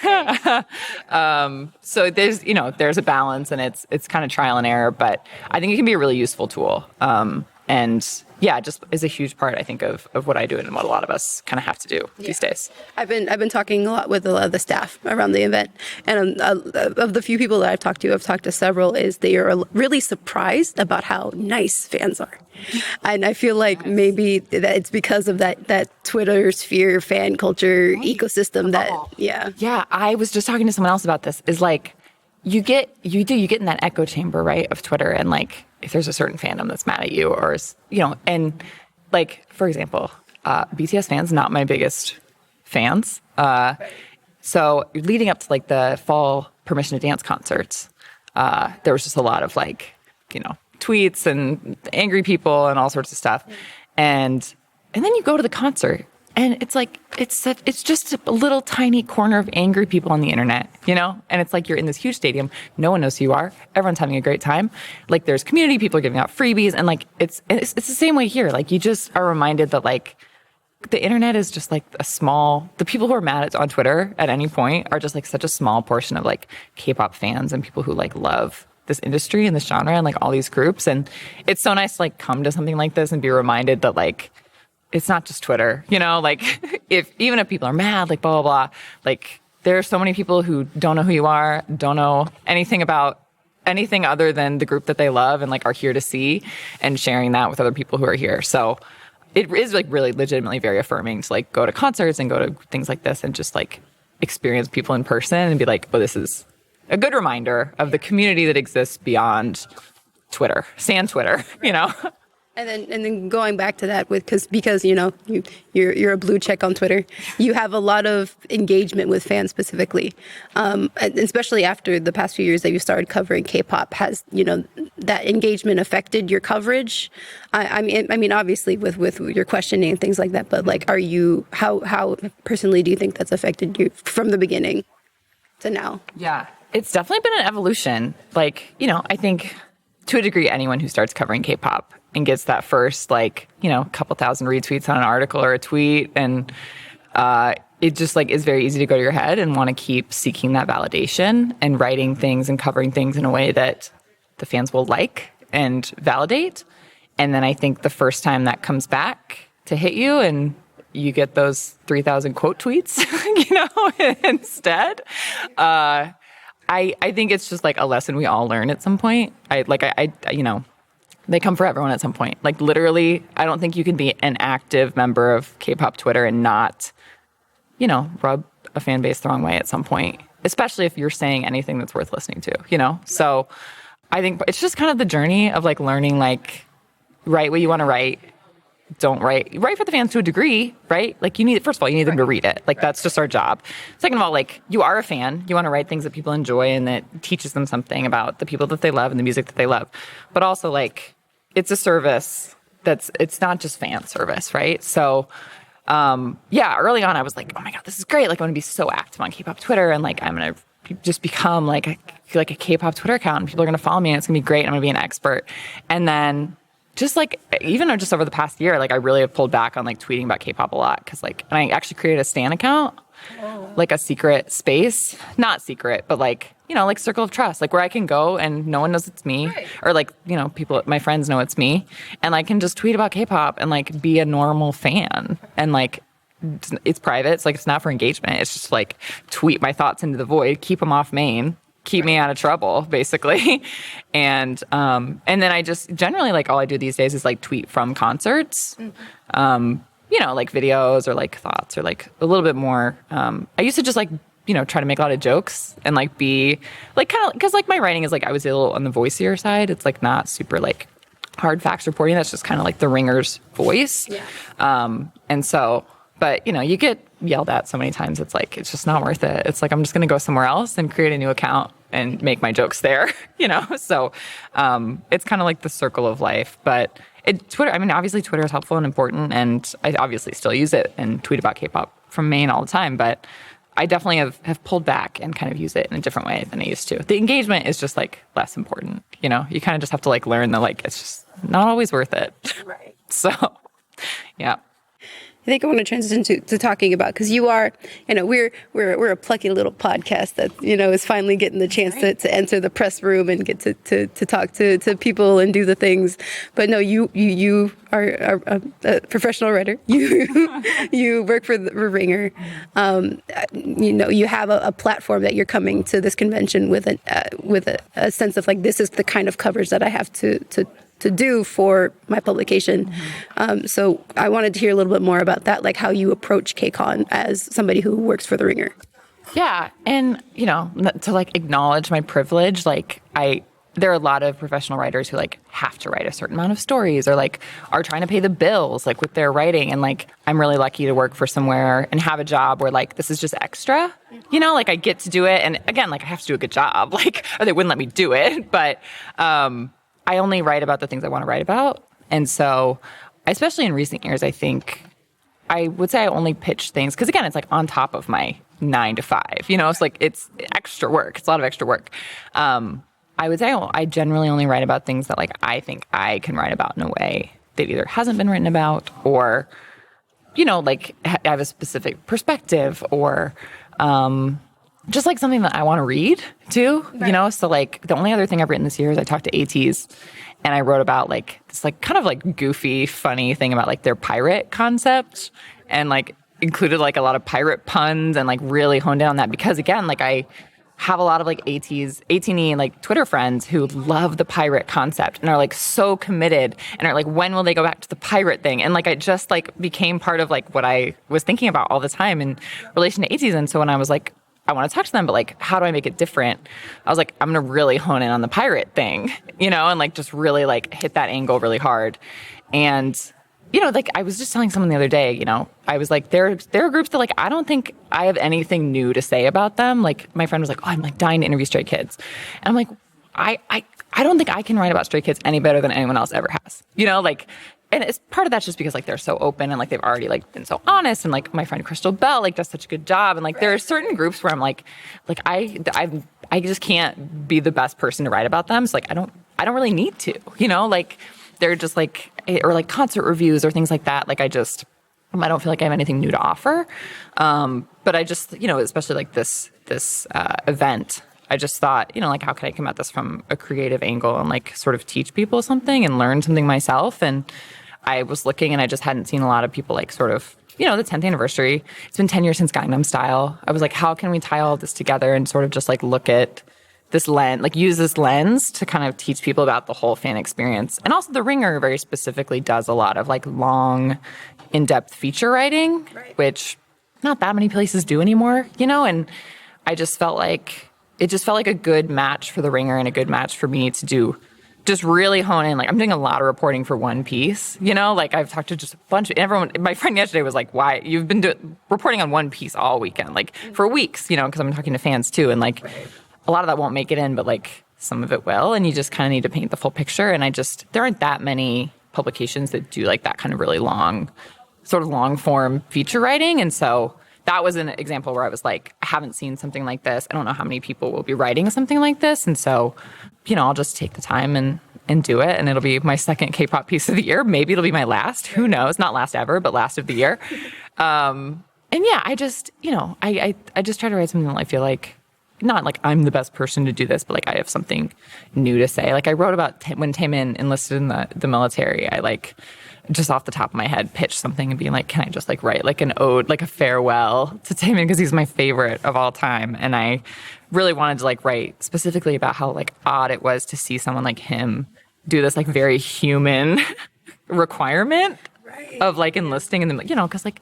So there's a balance and it's kind of trial and error, but I think it can be a really useful tool. And yeah, just is a huge part, I think, of what I do and what a lot of us kind of have to do these days. I've been talking a lot with a lot of the staff around the event, and of the few people that I've talked to several, is they are really surprised about how nice fans are. And I feel like maybe that it's because of that Twitter sphere fan culture ecosystem Yeah, I was just talking to someone else about this, is like, you get in that echo chamber, right, of Twitter, and like if there's a certain fandom that's mad at you, or and like for example, BTS fans not my biggest fans. So leading up to like the fall Permission to Dance concerts, there was just a lot of like tweets and angry people and all sorts of stuff, and then you go to the concert. And it's like, it's just a little tiny corner of angry people on the internet, And it's like you're in this huge stadium. No one knows who you are. Everyone's having a great time. Like there's community, people are giving out freebies. And like, it's the same way here. Like you just are reminded that like the internet is just like the people who are mad on Twitter at any point are just like such a small portion of like K-pop fans and people who like love this industry and this genre and like all these groups. And it's so nice to like come to something like this and be reminded that like, it's not just Twitter, like even if people are mad, like blah, blah, blah, like there are so many people who don't know who you are, don't know anything about anything other than the group that they love and like are here to see and sharing that with other people who are here. So it is like really legitimately very affirming to like go to concerts and go to things like this and just like experience people in person and be like, oh, this is a good reminder of the community that exists beyond Twitter, Stan Twitter, And then going back to that because you're a blue check on Twitter, you have a lot of engagement with fans specifically, and especially after the past few years that you started covering K-pop. Has that engagement affected your coverage? I mean, obviously with your questioning and things like that, but like, how personally do you think that's affected you from the beginning to now? Yeah, it's definitely been an evolution. Like, I think to a degree, anyone who starts covering K-pop and gets that first, couple thousand retweets on an article or a tweet, and it just is very easy to go to your head and want to keep seeking that validation and writing things and covering things in a way that the fans will like and validate. And then I think the first time that comes back to hit you and you get those 3,000 quote tweets, instead, I think it's just a lesson we all learn at some point. They come for everyone at some point. Like, literally, I don't think you can be an active member of K-pop Twitter and not, rub a fan base the wrong way at some point, especially if you're saying anything that's worth listening to, So I think it's just kind of the journey of learning, write what you want to write. Don't write for the fans to a degree, right? First of all, you need them to read it. That's just our job. Second of all, you are a fan. You want to write things that people enjoy and that teaches them something about the people that they love and the music that they love. But also, it's a service it's not just fan service, right? So, early on I was like, oh my God, this is great. I want to be so active on K-pop Twitter, and I'm going to just become a K-pop Twitter account, and people are going to follow me and it's going to be great. And I'm going to be an expert. And then even just over the past year, I really have pulled back on tweeting about K-pop a lot, because and I actually created a Stan account, a secret space, not secret, but circle of trust, where I can go and no one knows it's me, right. Or people, my friends know it's me, and I can just tweet about K-pop and be a normal fan, and it's private, it's not for engagement, it's just tweet my thoughts into the void, keep them off main. Keep me out of trouble, basically. And then I just generally all I do these days is tweet from concerts, videos or thoughts or a little bit more. I used to just try to make a lot of jokes and be kind of, because my writing is I was a little on the voicier side. It's not super hard facts reporting. That's just kind of the Ringer's voice. Yeah. And so, but you get yelled at so many times, it's it's just not worth it. It's I'm just going to go somewhere else and create a new account and make my jokes there, So it's kind of the circle of life. But Twitter, obviously Twitter is helpful and important, and I obviously still use it and tweet about K-pop from Maine all the time. But I definitely have pulled back and kind of use it in a different way than I used to. The engagement is just less important, You kind of just have to learn that it's just not always worth it. Right. So, yeah. I think I want to transition to talking about, because you are, we're a plucky little podcast that, is finally getting the chance to enter the press room and get to talk to people and do the things. But no, you are a professional writer. You work for Ringer. You have a platform that you're coming to this convention with a sense of this is the kind of coverage that I have to do for my publication. So I wanted to hear a little bit more about that, how you approach Kcon as somebody who works for the Ringer. Yeah. And, to acknowledge my privilege, there are a lot of professional writers who have to write a certain amount of stories or are trying to pay the bills with their writing. And I'm really lucky to work for somewhere and have a job where this is just extra, I get to do it. And again, I have to do a good job, or they wouldn't let me do it. But, I only write about the things I want to write about. And so, especially in recent years, I think I would say I only pitch things, because again, it's on top of my 9 to 5, it's it's extra work. It's a lot of extra work. I would say I generally only write about things that I think I can write about in a way that either hasn't been written about, or, I have a specific perspective, or, just something that I want to read too, right. So the only other thing I've written this year is I talked to ATs, and I wrote about this kind of goofy, funny thing about their pirate concept, and included a lot of pirate puns, and really honed in on that, because again, I have a lot of AT&E and Twitter friends who love the pirate concept and are so committed and are when will they go back to the pirate thing? And it just became part of what I was thinking about all the time in relation to ATs. And so when I was I want to talk to them, but like, how do I make it different? I was like, I'm going to really hone in on the pirate thing, and like just really like hit that angle really hard. And, like I was just telling someone the other day, I was like, there are groups that like, I don't think I have anything new to say about them. Like my friend was like, oh, I'm like dying to interview stray kids. And I'm like, I don't think I can write about stray kids any better than anyone else ever has, and it's part of that's just because like they're so open and like they've already like been so honest, and like my friend Crystal Bell like does such a good job, and like there are certain groups where I'm like I just can't be the best person to write about them. So like I don't really need to, like they're just like, or like concert reviews or things like that. Like I don't feel like I have anything new to offer. But I just, especially like this event, I just thought, like, how can I come at this from a creative angle and like sort of teach people something and learn something myself? And I was looking and I just hadn't seen a lot of people like sort of, the 10th anniversary. It's been 10 years since Gangnam Style. I was like, how can we tie all this together and sort of just like look at this lens, like use this lens to kind of teach people about the whole fan experience. And also The Ringer very specifically does a lot of like long, in-depth feature writing, which not that many places do anymore, and I just felt like it just felt like a good match for The Ringer and a good match for me to do, just really hone in. Like I'm doing a lot of reporting for one piece, like I've talked to just a bunch of everyone. My friend yesterday was like, why you've been reporting on one piece all weekend, like for weeks, because I'm talking to fans too. And like a lot of that won't make it in, but like some of it will. And you just kind of need to paint the full picture. And there aren't that many publications that do like that kind of really long, sort of long form feature writing. And so that was an example where I was like, I haven't seen something like this. I don't know how many people will be writing something like this. And so, I'll just take the time and do it. And it'll be my second K-pop piece of the year. Maybe it'll be my last. Who knows? Not last ever, but last of the year. And yeah, I just, I just try to write something that I feel like, not like I'm the best person to do this, but like I have something new to say. Like I wrote about when Taemin enlisted in the military. I like just off the top of my head pitched something and being like, can I just like write like an ode, like a farewell to Taemin because he's my favorite of all time. And I really wanted to like write specifically about how like odd it was to see someone like him do this like very human requirement of like enlisting in the, because like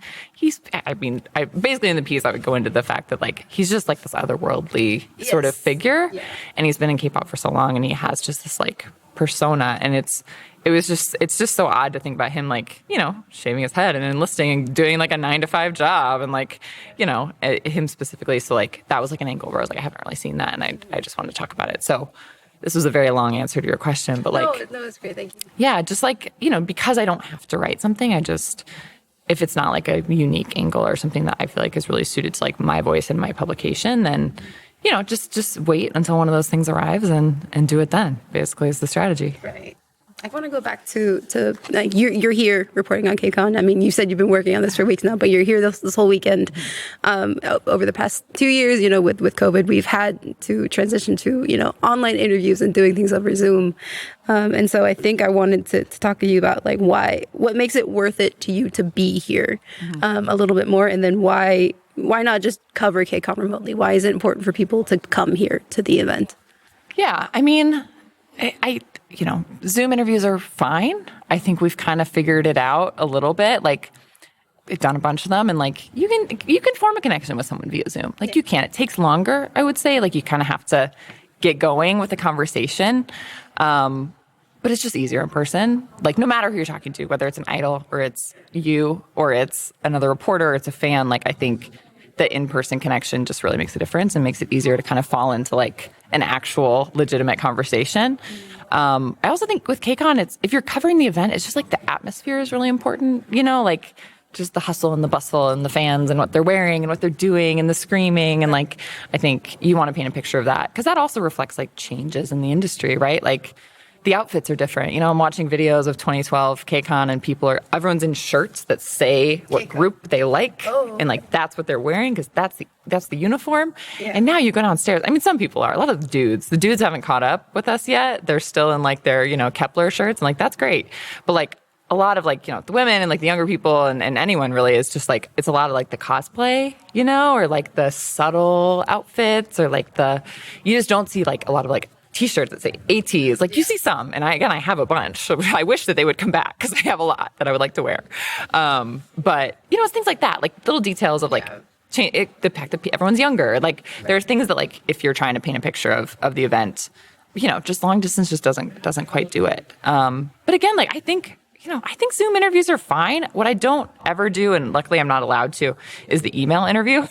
I basically in the piece I would go into the fact that like he's just like this otherworldly sort of figure, and he's been in K-pop for so long, and he has just this like persona, and it's just so odd to think about him like shaving his head and enlisting and doing like a 9-to-5 job, and like him specifically. So like that was like an angle where I was like, I haven't really seen that, and I just wanted to talk about it. So this was a very long answer to your question, but like... No, it's great. Thank you. Yeah, just like, because I don't have to write something, if it's not like a unique angle or something that I feel like is really suited to like my voice and my publication, then, just wait until one of those things arrives and do it then, basically is the strategy. Right. I want to go back to like you're here reporting on Kcon. I mean, you said you've been working on this for weeks now, but you're here this whole weekend. Over the past 2 years, with COVID, we've had to transition to online interviews and doing things over Zoom. And so I think I wanted to talk to you about like what makes it worth it to you to be here a little bit more, and then why not just cover Kcon remotely? Why is it important for people to come here to the event? Yeah, I mean, Zoom interviews are fine. I think we've kind of figured it out a little bit. Like we've done a bunch of them, and like you can form a connection with someone via Zoom. Like you can. It takes longer, I would say. Like you kind of have to get going with the conversation. But it's just easier in person. Like no matter who you're talking to, whether it's an idol or it's you or it's another reporter or it's a fan, like I think the in-person connection just really makes a difference and makes it easier to kind of fall into like an actual legitimate conversation. I also think with Kcon, if you're covering the event, it's just like the atmosphere is really important, like just the hustle and the bustle and the fans and what they're wearing and what they're doing and the screaming. And like, I think you want to paint a picture of that because that also reflects like changes in the industry, right? Like the outfits are different. I'm watching videos of 2012 Kcon and everyone's in shirts that say what group they like. Oh. And like, that's what they're wearing because that's the uniform. Yeah. And now you go downstairs. I mean, some people are. A lot of the dudes haven't caught up with us yet. They're still in like their, Kepler shirts. And like, that's great. But like a lot of like, the women and like the younger people and anyone really is just like, it's a lot of like the cosplay, or like the subtle outfits or like you just don't see like a lot of like T-shirts that say ATs. Like you see some, and I have a bunch. I wish that they would come back because I have a lot that I would like to wear. But it's things like that, like little details of like the fact that everyone's younger. Like there's things that like if you're trying to paint a picture of the event, just long distance just doesn't quite do it. But again, like I think Zoom interviews are fine. What I don't ever do, and luckily I'm not allowed to, is the email interview.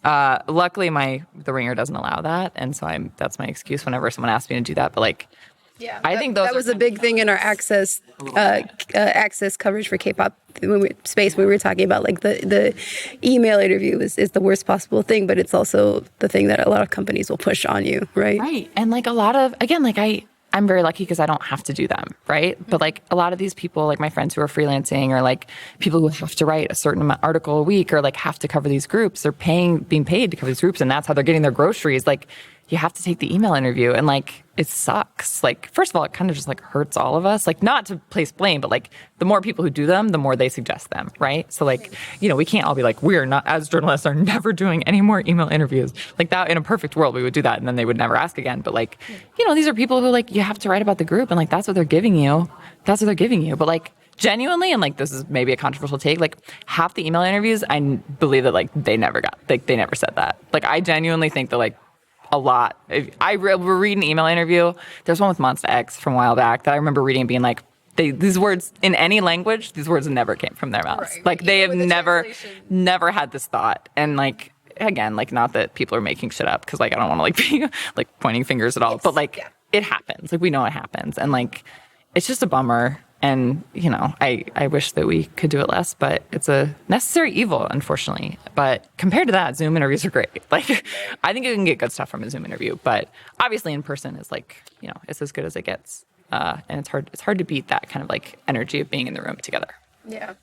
Luckily the Ringer doesn't allow that, and so that's my excuse whenever someone asks me to do that. But like, yeah, I think that was a big thing in our access coverage for K-pop space. We were talking about like the email interview is the worst possible thing, but it's also the thing that a lot of companies will push on you, right? Right, and like a lot of I'm very lucky because I don't have to do them, right? But like a lot of these people, like my friends who are freelancing or like people who have to write a certain article a week or like have to cover these groups, they're being paid to cover these groups, and that's how they're getting their groceries. Like you have to take the email interview, and like it sucks. Like first of all, it kind of just like hurts all of us. Like not to place blame, but like the more people who do them, the more they suggest them, right? So like we can't all be like, we are not, as journalists, are never doing any more email interviews. Like that, in a perfect world, we would do that, and then they would never ask again. But like these are people who like you have to write about the group, and like that's what they're giving you. That's what they're giving you. But like genuinely, and like this is maybe a controversial take, like half the email interviews, I believe that like they never said that. Like I genuinely think that like a lot. I read an email interview. There's one with Monsta X from a while back that I remember reading and being like, these words in any language, these words never came from their mouths. Right. Like they have never had this thought. And like, again, like not that people are making shit up because like I don't want to like be like pointing fingers at all, but like it happens. Like we know it happens. And like, it's just a bummer. And, I wish that we could do it less, but it's a necessary evil, unfortunately. But compared to that, Zoom interviews are great. Like, I think you can get good stuff from a Zoom interview, but obviously in person is like, it's as good as it gets. And it's hard to beat that kind of like energy of being in the room together. Yeah.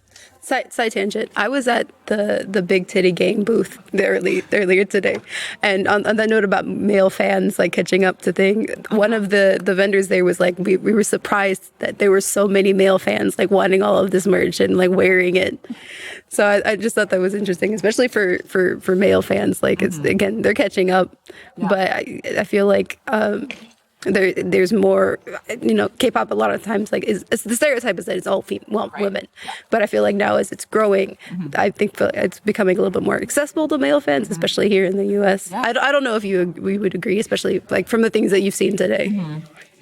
Side tangent. I was at the Big Titty Gang booth earlier today, and on that note about male fans like catching up to thing, one of the vendors there was like, we were surprised that there were so many male fans like wanting all of this merch and like wearing it. So I just thought that was interesting, especially for male fans. Like it's again they're catching up, but I feel like. There's more, K-pop a lot of times, like, the stereotype is that it's all women. But I feel like now as it's growing, I think it's becoming a little bit more accessible to male fans, especially here in the U.S. Yeah. I don't know if we would agree, especially like from the things that you've seen today.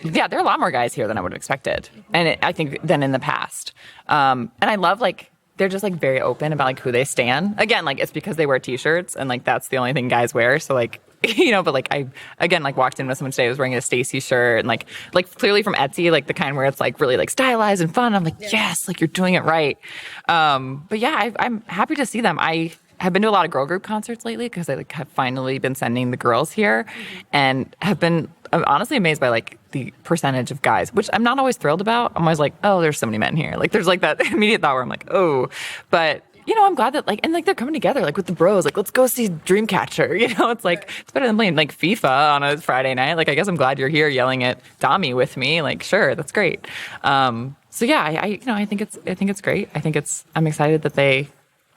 Yeah, there are a lot more guys here than I would have expected. And I think than in the past. And I love like, they're just like very open about like who they stan. Again, like it's because they wear t-shirts and like that's the only thing guys wear. So like, but like I, again, like walked in with someone today who was wearing a Stacy shirt and like clearly from Etsy, like the kind where it's like really like stylized and fun. I'm like, yes, like you're doing it right. But yeah, I'm happy to see them. I have been to a lot of girl group concerts lately because I like have finally been sending the girls here and have been honestly amazed by like the percentage of guys, which I'm not always thrilled about. I'm always like, oh, there's so many men here. Like there's like that immediate thought where I'm like, oh, but I'm glad that like, and like they're coming together like with the bros, like let's go see Dreamcatcher. It's like, it's better than playing like FIFA on a Friday night. Like, I guess I'm glad you're here yelling at Dami with me. Like, sure, that's great. So yeah, I think it's great. I'm excited that they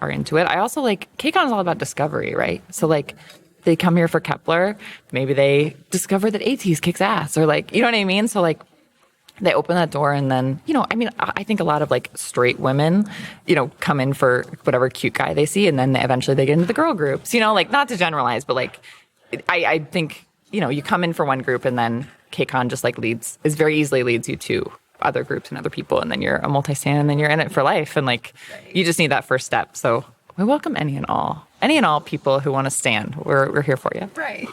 are into it. I also like, Kcon is all about discovery, right? So like, they come here for Kepler, maybe they discover that ATEEZ kicks ass or like, you know what I mean? So like, they open that door and then, I think a lot of like straight women, come in for whatever cute guy they see and then eventually they get into the girl groups, like not to generalize, but like, I think, you come in for one group and then Kcon just like very easily leads you to other groups and other people. And then you're a multi-stan and then you're in it for life. And like, you just need that first step. So we welcome any and all people who want to stan. We're here for you. Right.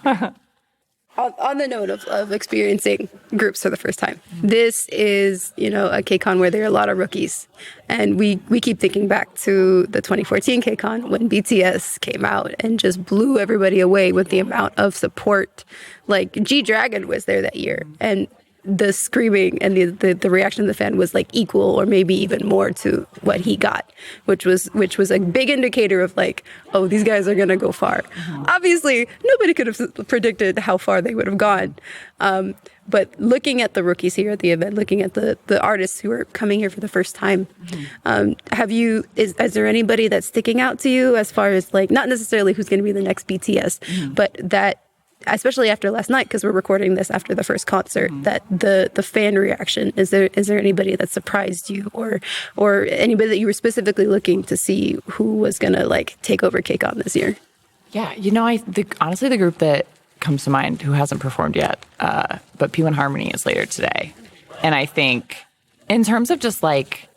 On the note of experiencing groups for the first time, this is, a Kcon where there are a lot of rookies. And we keep thinking back to the 2014 Kcon when BTS came out and just blew everybody away with the amount of support. Like G-Dragon was there that year. And the screaming and the reaction of the fan was like equal or maybe even more to what he got, which was a big indicator of like, oh, these guys are gonna go far. Obviously, nobody could have predicted how far they would have gone. But looking at the rookies here at the event, looking at the artists who are coming here for the first time, is there anybody that's sticking out to you as far as like, not necessarily who's gonna be the next BTS, but that especially after last night, because we're recording this after the first concert, that the fan reaction, is there anybody that surprised you, or anybody that you were specifically looking to see who was going to like take over Kcon this year? Yeah, honestly, the group that comes to mind who hasn't performed yet, but P1 Harmony is later today. And I think in terms of just like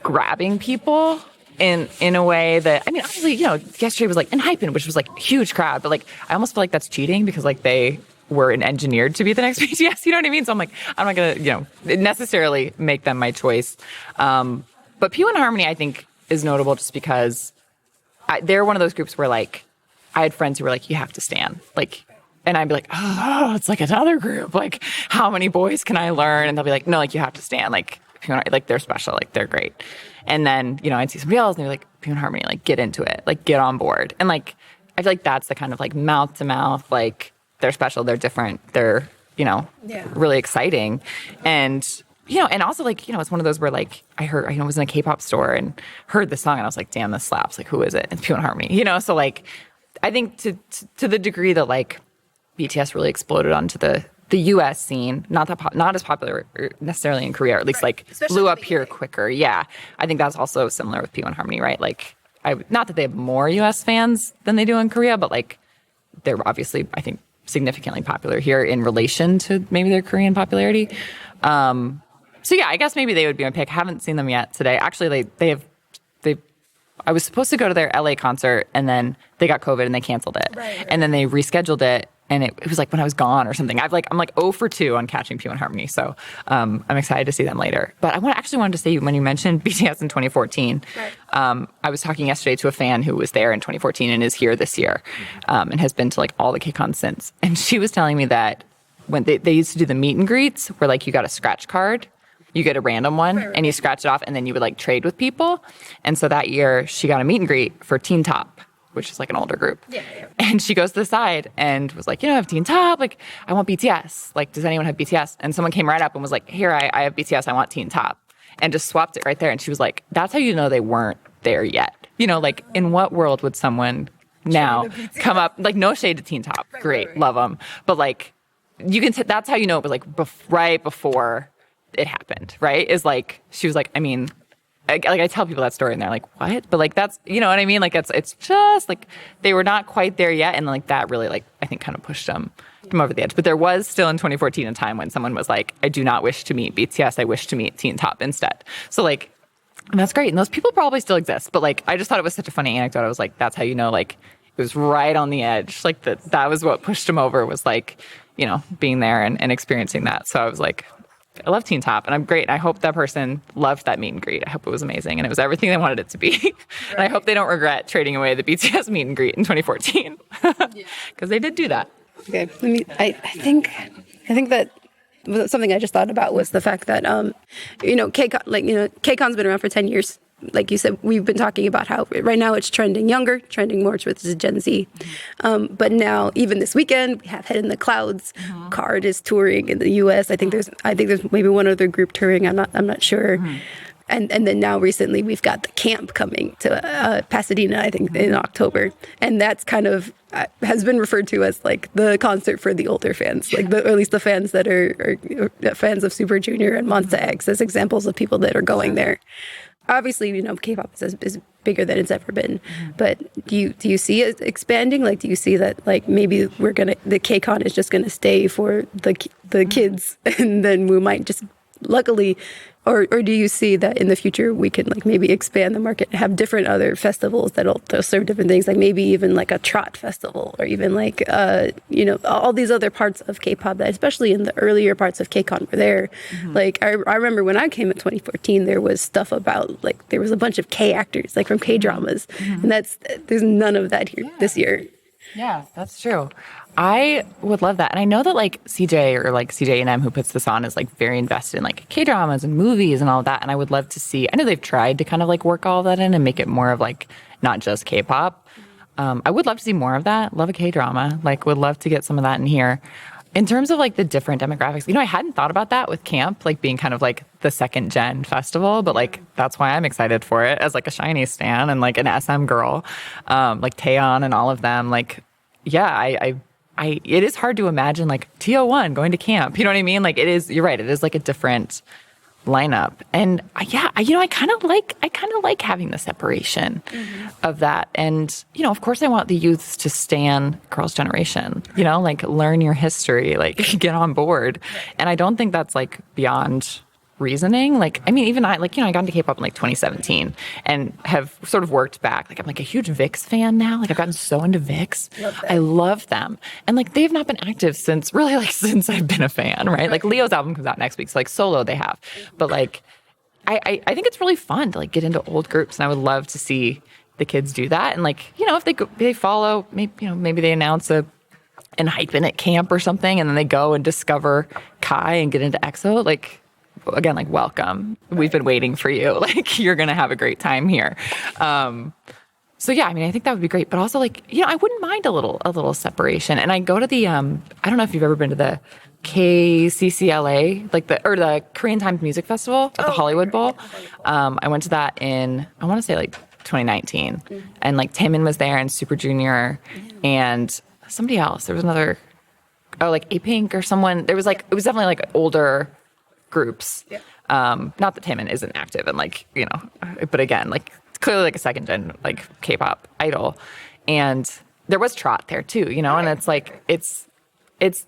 grabbing people in a way that, I mean, obviously, yesterday was like in Hypen, which was like huge crowd, but like I almost feel like that's cheating because like they were engineered to be the next BTS, you know what I mean? So I'm like, I'm not gonna, necessarily make them my choice. But P1 Harmony, I think, is notable just because they're one of those groups where like I had friends who were like, you have to stan, like. And I'd be like, oh, it's like another group. Like, how many boys can I learn? And they'll be like, no, like, you have to stand. Like, they're special. Like, they're great. And then, I'd see somebody else and they're like, P1 Harmony, like, get into it. Like, get on board. And, like, I feel like that's the kind of, like, mouth to mouth. Like, they're special. They're different. They're, really exciting. And, and also, like, it's one of those where, like, I was in a K-pop store and heard the song and I was like, damn, this slaps. Like, who is it? It's P1 Harmony, So, like, I think to the degree that, like, BTS really exploded onto the U.S. scene, not as popular necessarily in Korea, or at least like Especially blew up here quicker. Yeah, I think that's also similar with P1 Harmony, right? Like, not that they have more U.S. fans than they do in Korea, but like they're obviously, I think, significantly popular here in relation to maybe their Korean popularity. So yeah, I guess maybe they would be my pick. I haven't seen them yet today. Actually, I was supposed to go to their LA concert and then they got COVID and they canceled it. Right. And then they rescheduled it. And it was like when I was gone or something. I'm like 0 for 2 on catching P1 Harmony. So I'm excited to see them later. But I actually wanted to say, when you mentioned BTS in 2014, right. I was talking yesterday to a fan who was there in 2014 and is here this year, and has been to like all the Kcon since. And she was telling me that when they used to do the meet and greets where like you got a scratch card, you get a random one and you scratch it off and then you would like trade with people. And so that year she got a meet and greet for Teen Top, which is like an older group. Yeah. And she goes to the side and was like, I have Teen Top. Like, I want BTS. Like, does anyone have BTS? And someone came right up and was like, here, I have BTS. I want Teen Top. And just swapped it right there. And she was like, that's how you know they weren't there yet. Like, in what world would someone now come up? Like, no shade to Teen Top. Great. Love them. But, like, you can that's how you know it was, like, right before it happened, right? Is, like, she was like, I mean... I tell people that story and they're like, what? But like, that's, you know what I mean? Like, it's just like, they were not quite there yet. And like, that really, like, I think kind of pushed them over the edge. But there was still in 2014 a time when someone was like, I do not wish to meet BTS. I wish to meet Teen Top instead. So like, and that's great. And those people probably still exist. But like, I just thought it was such a funny anecdote. I was like, that's how you know, like, it was right on the edge. Like that was what pushed them over, was like, being there and experiencing that. So I was like, I love Teen Top, and I'm great. And I hope that person loved that meet and greet. I hope it was amazing, and it was everything they wanted it to be. Right. And I hope they don't regret trading away the BTS meet and greet in 2014, because they did do that. Okay, I think that something I just thought about was the fact that Kcon's been around for 10 years. Like you said, we've been talking about how right now it's trending younger, trending more towards the Gen Z. But now, even this weekend, we have Head in the Clouds. Card is touring in the U.S. I think there's maybe one other group touring. I'm not sure. And then now recently we've got the camp coming to Pasadena, I think, in October. And that's kind of has been referred to as like the concert for the older fans, like or at least the fans that are fans of Super Junior and Monsta X as examples of people that are going there. Obviously, K-pop is bigger than it's ever been. But do you see it expanding? Like, do you see that like maybe the Kcon is just gonna stay for the kids, and then we might just luckily, or do you see that in the future we can like maybe expand the market, have different other festivals that'll serve different things, like maybe even like a trot festival, or even like all these other parts of K-pop that especially in the earlier parts of Kcon were there. Like I remember when I came in 2014, there was stuff about like there was a bunch of K actors like from K dramas, and there's none of that here this year. Yeah, that's true. I would love that. And I know that like CJ or like CJ&M who puts this on is like very invested in like K-dramas and movies and all of that. And I would love to see, I know they've tried to kind of like work all of that in and make it more of like not just K-pop. I would love to see more of that. Love a K-drama. Like would love to get some of that in here. In terms of like the different demographics, I hadn't thought about that with camp, like being kind of like the second gen festival, but like that's why I'm excited for it as like a SHINee stan and like an SM girl, like Taeyeon and all of them. Like, yeah, I it is hard to imagine like TO1 going to camp. You know what I mean? Like it is, you're right. It is like a different lineup. And I kind of like having the separation of that. And, of course I want the youths to stan Girls' Generation, like learn your history, like get on board. And I don't think that's like beyond reasoning. Like, I mean, even I got into K-pop in like 2017 and have sort of worked back. Like I'm like a huge VIX fan now. Like I've gotten so into VIX. I love them. And like they've not been active since I've been a fan, right? Like Leo's album comes out next week. So like solo they have. But like I think it's really fun to like get into old groups, and I would love to see the kids do that. And like, if they follow, maybe they announce an hyphen at camp or something, and then they go and discover Kai and get into EXO, like, again, like, welcome. We've been waiting for you. Like, you're going to have a great time here. So yeah, I mean, I think that would be great. But also, like, I wouldn't mind a little separation. And I go to the, I don't know if you've ever been to the KCCLA, like the Korean Times Music Festival at the Hollywood Bowl. I went to that in, I want to say like 2019. And like Taemin was there and Super Junior and somebody else. There was another, like A-Pink or someone. There was like, it was definitely like older groups. Yeah. Not that Taemin isn't active and like, but again, like clearly like a second gen like K-pop idol. And there was Trot there too, and it's like,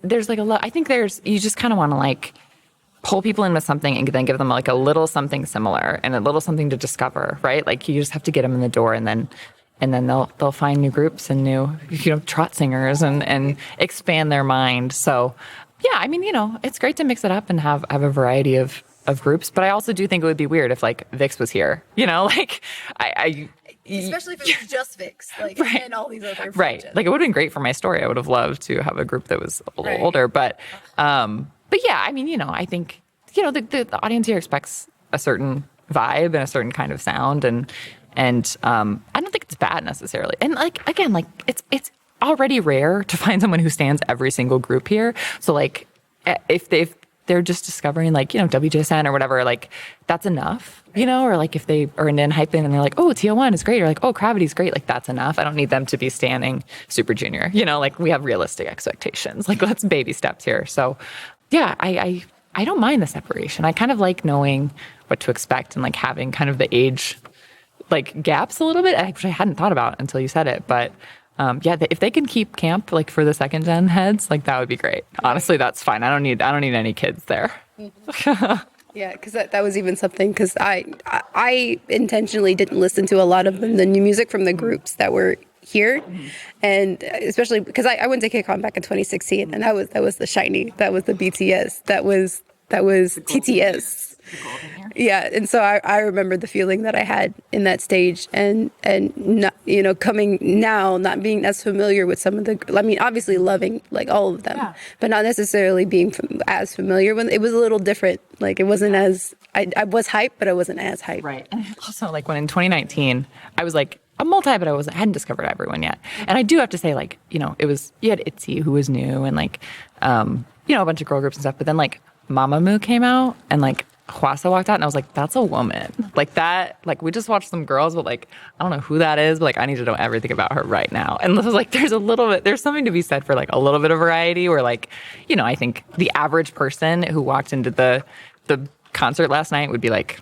there's like a lot, I think you just kind of want to like pull people in with something and then give them like a little something similar and a little something to discover, right? Like you just have to get them in the door, and then they'll find new groups and new, Trot singers and expand their mind. So yeah, I mean, it's great to mix it up and have a variety of groups, but I also do think it would be weird if like VIX was here, like especially if it was just VIX, like, right. And all these other right. Like it would have been great for my story. I would have loved to have a group that was a little older, but yeah, I mean, I think the audience here expects a certain vibe and a certain kind of sound, and I don't think it's bad necessarily. And like again, like it's already rare to find someone who stands every single group here. So like if they're just discovering like, WJSN or whatever, like that's enough, or like if they are in hyping and they're like, oh, TO1 is great, or like, oh, Gravity's great, like that's enough. I don't need them to be standing Super Junior, like we have realistic expectations, like let's baby steps here. So yeah, I don't mind the separation. I kind of like knowing what to expect and like having kind of the age like gaps a little bit, which I hadn't thought about until you said it, but yeah, if they can keep camp like for the second gen heads, like that would be great. Honestly, that's fine. I don't need any kids there. Yeah, because that was even something, because I intentionally didn't listen to a lot of the new music from the groups that were here, and especially because I went to Kcon back in 2016, and that was the Shiny, that was the BTS, that was TTS. Yeah, and so I remember the feeling that I had in that stage, and not, coming now, not being as familiar with some of the, I mean, obviously loving like all of them, but not necessarily being as familiar when it was a little different. Like it wasn't as, I was hyped, but I wasn't as hyped. Right. And also like when in 2019, I was like a multi, but I hadn't discovered everyone yet. And I do have to say like, it was, you had ITZY who was new, and like, a bunch of girl groups and stuff, but then like Mamamoo came out, and like Hwasa walked out, and I was like, that's a woman. Like that, like we just watched some girls, but like, I don't know who that is, but like I need to know everything about her right now. And this was like, there's something to be said for like a little bit of variety, where like, I think the average person who walked into the concert last night would be like,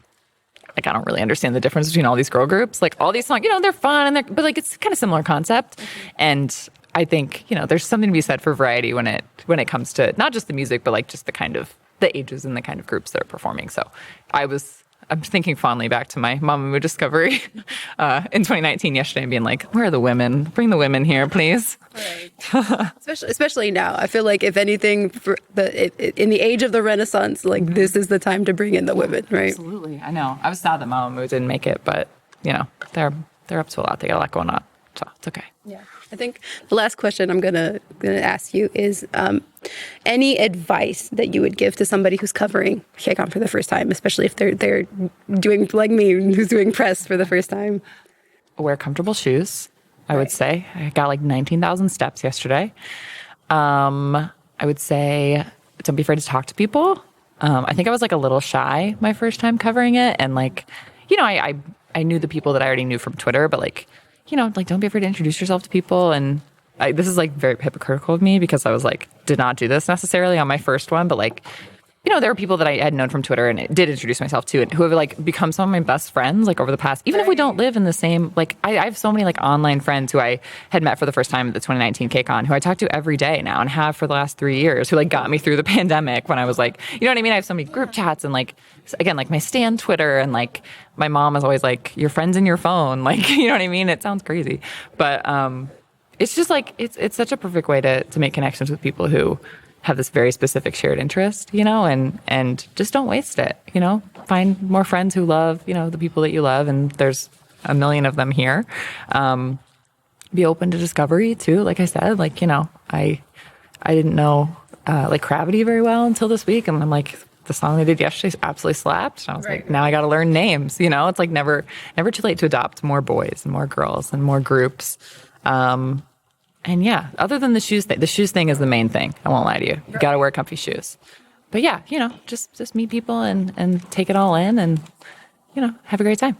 I don't really understand the difference between all these girl groups. Like all these songs, they're fun, but like it's kind of similar concept. And I think, there's something to be said for variety when it comes to not just the music, but like just the kind of the ages and the kind of groups that are performing. So I'm thinking fondly back to my Mamamoo discovery in 2019 yesterday, and being like, where are the women? Bring the women here, please. Right. especially now. I feel like if anything, in the age of the Renaissance, like this is the time to bring in the women, right? Absolutely. I know. I was sad that Mamamoo didn't make it, but they're up to a lot. They got a lot going on. So it's okay. Yeah. I think the last question I'm gonna ask you is any advice that you would give to somebody who's covering Kcon for the first time, especially if they're doing like me, who's doing press for the first time. Wear comfortable shoes, I would say. I got like 19,000 steps yesterday. I would say don't be afraid to talk to people. I think I was like a little shy my first time covering it, and like I knew the people that I already knew from Twitter, but like don't be afraid to introduce yourself to people, and this is like very hypocritical of me because I was like, did not do this necessarily on my first one, but like, you know, there were people that I had known from Twitter and did introduce myself to and who have like become some of my best friends like over the past, even if we don't live in the same, like I have so many like online friends who I had met for the first time at the 2019 Kcon who I talk to every day now and have for the last 3 years who like got me through the pandemic when I was like, you know what I mean? I have so many group chats and like, again, like my Stan Twitter and like my mom is always like, your friends in your phone. Like, you know what I mean? It sounds crazy, but it's just like, it's such a perfect way to make connections with people who have this very specific shared interest, you know, and just don't waste it, you know, find more friends who love, you know, the people that you love. And there's a million of them here. Be open to discovery too. Like I said, like, you know, I didn't know, like Gravity very well until this week. And I'm like, the song they did yesterday absolutely slapped. And I was like, now I got to learn names, you know, it's like never too late to adopt more boys and more girls and more groups. And yeah, other than the shoes thing is the main thing. I won't lie to you. You got to wear comfy shoes. But yeah, you know, just meet people and take it all in and, you know, have a great time.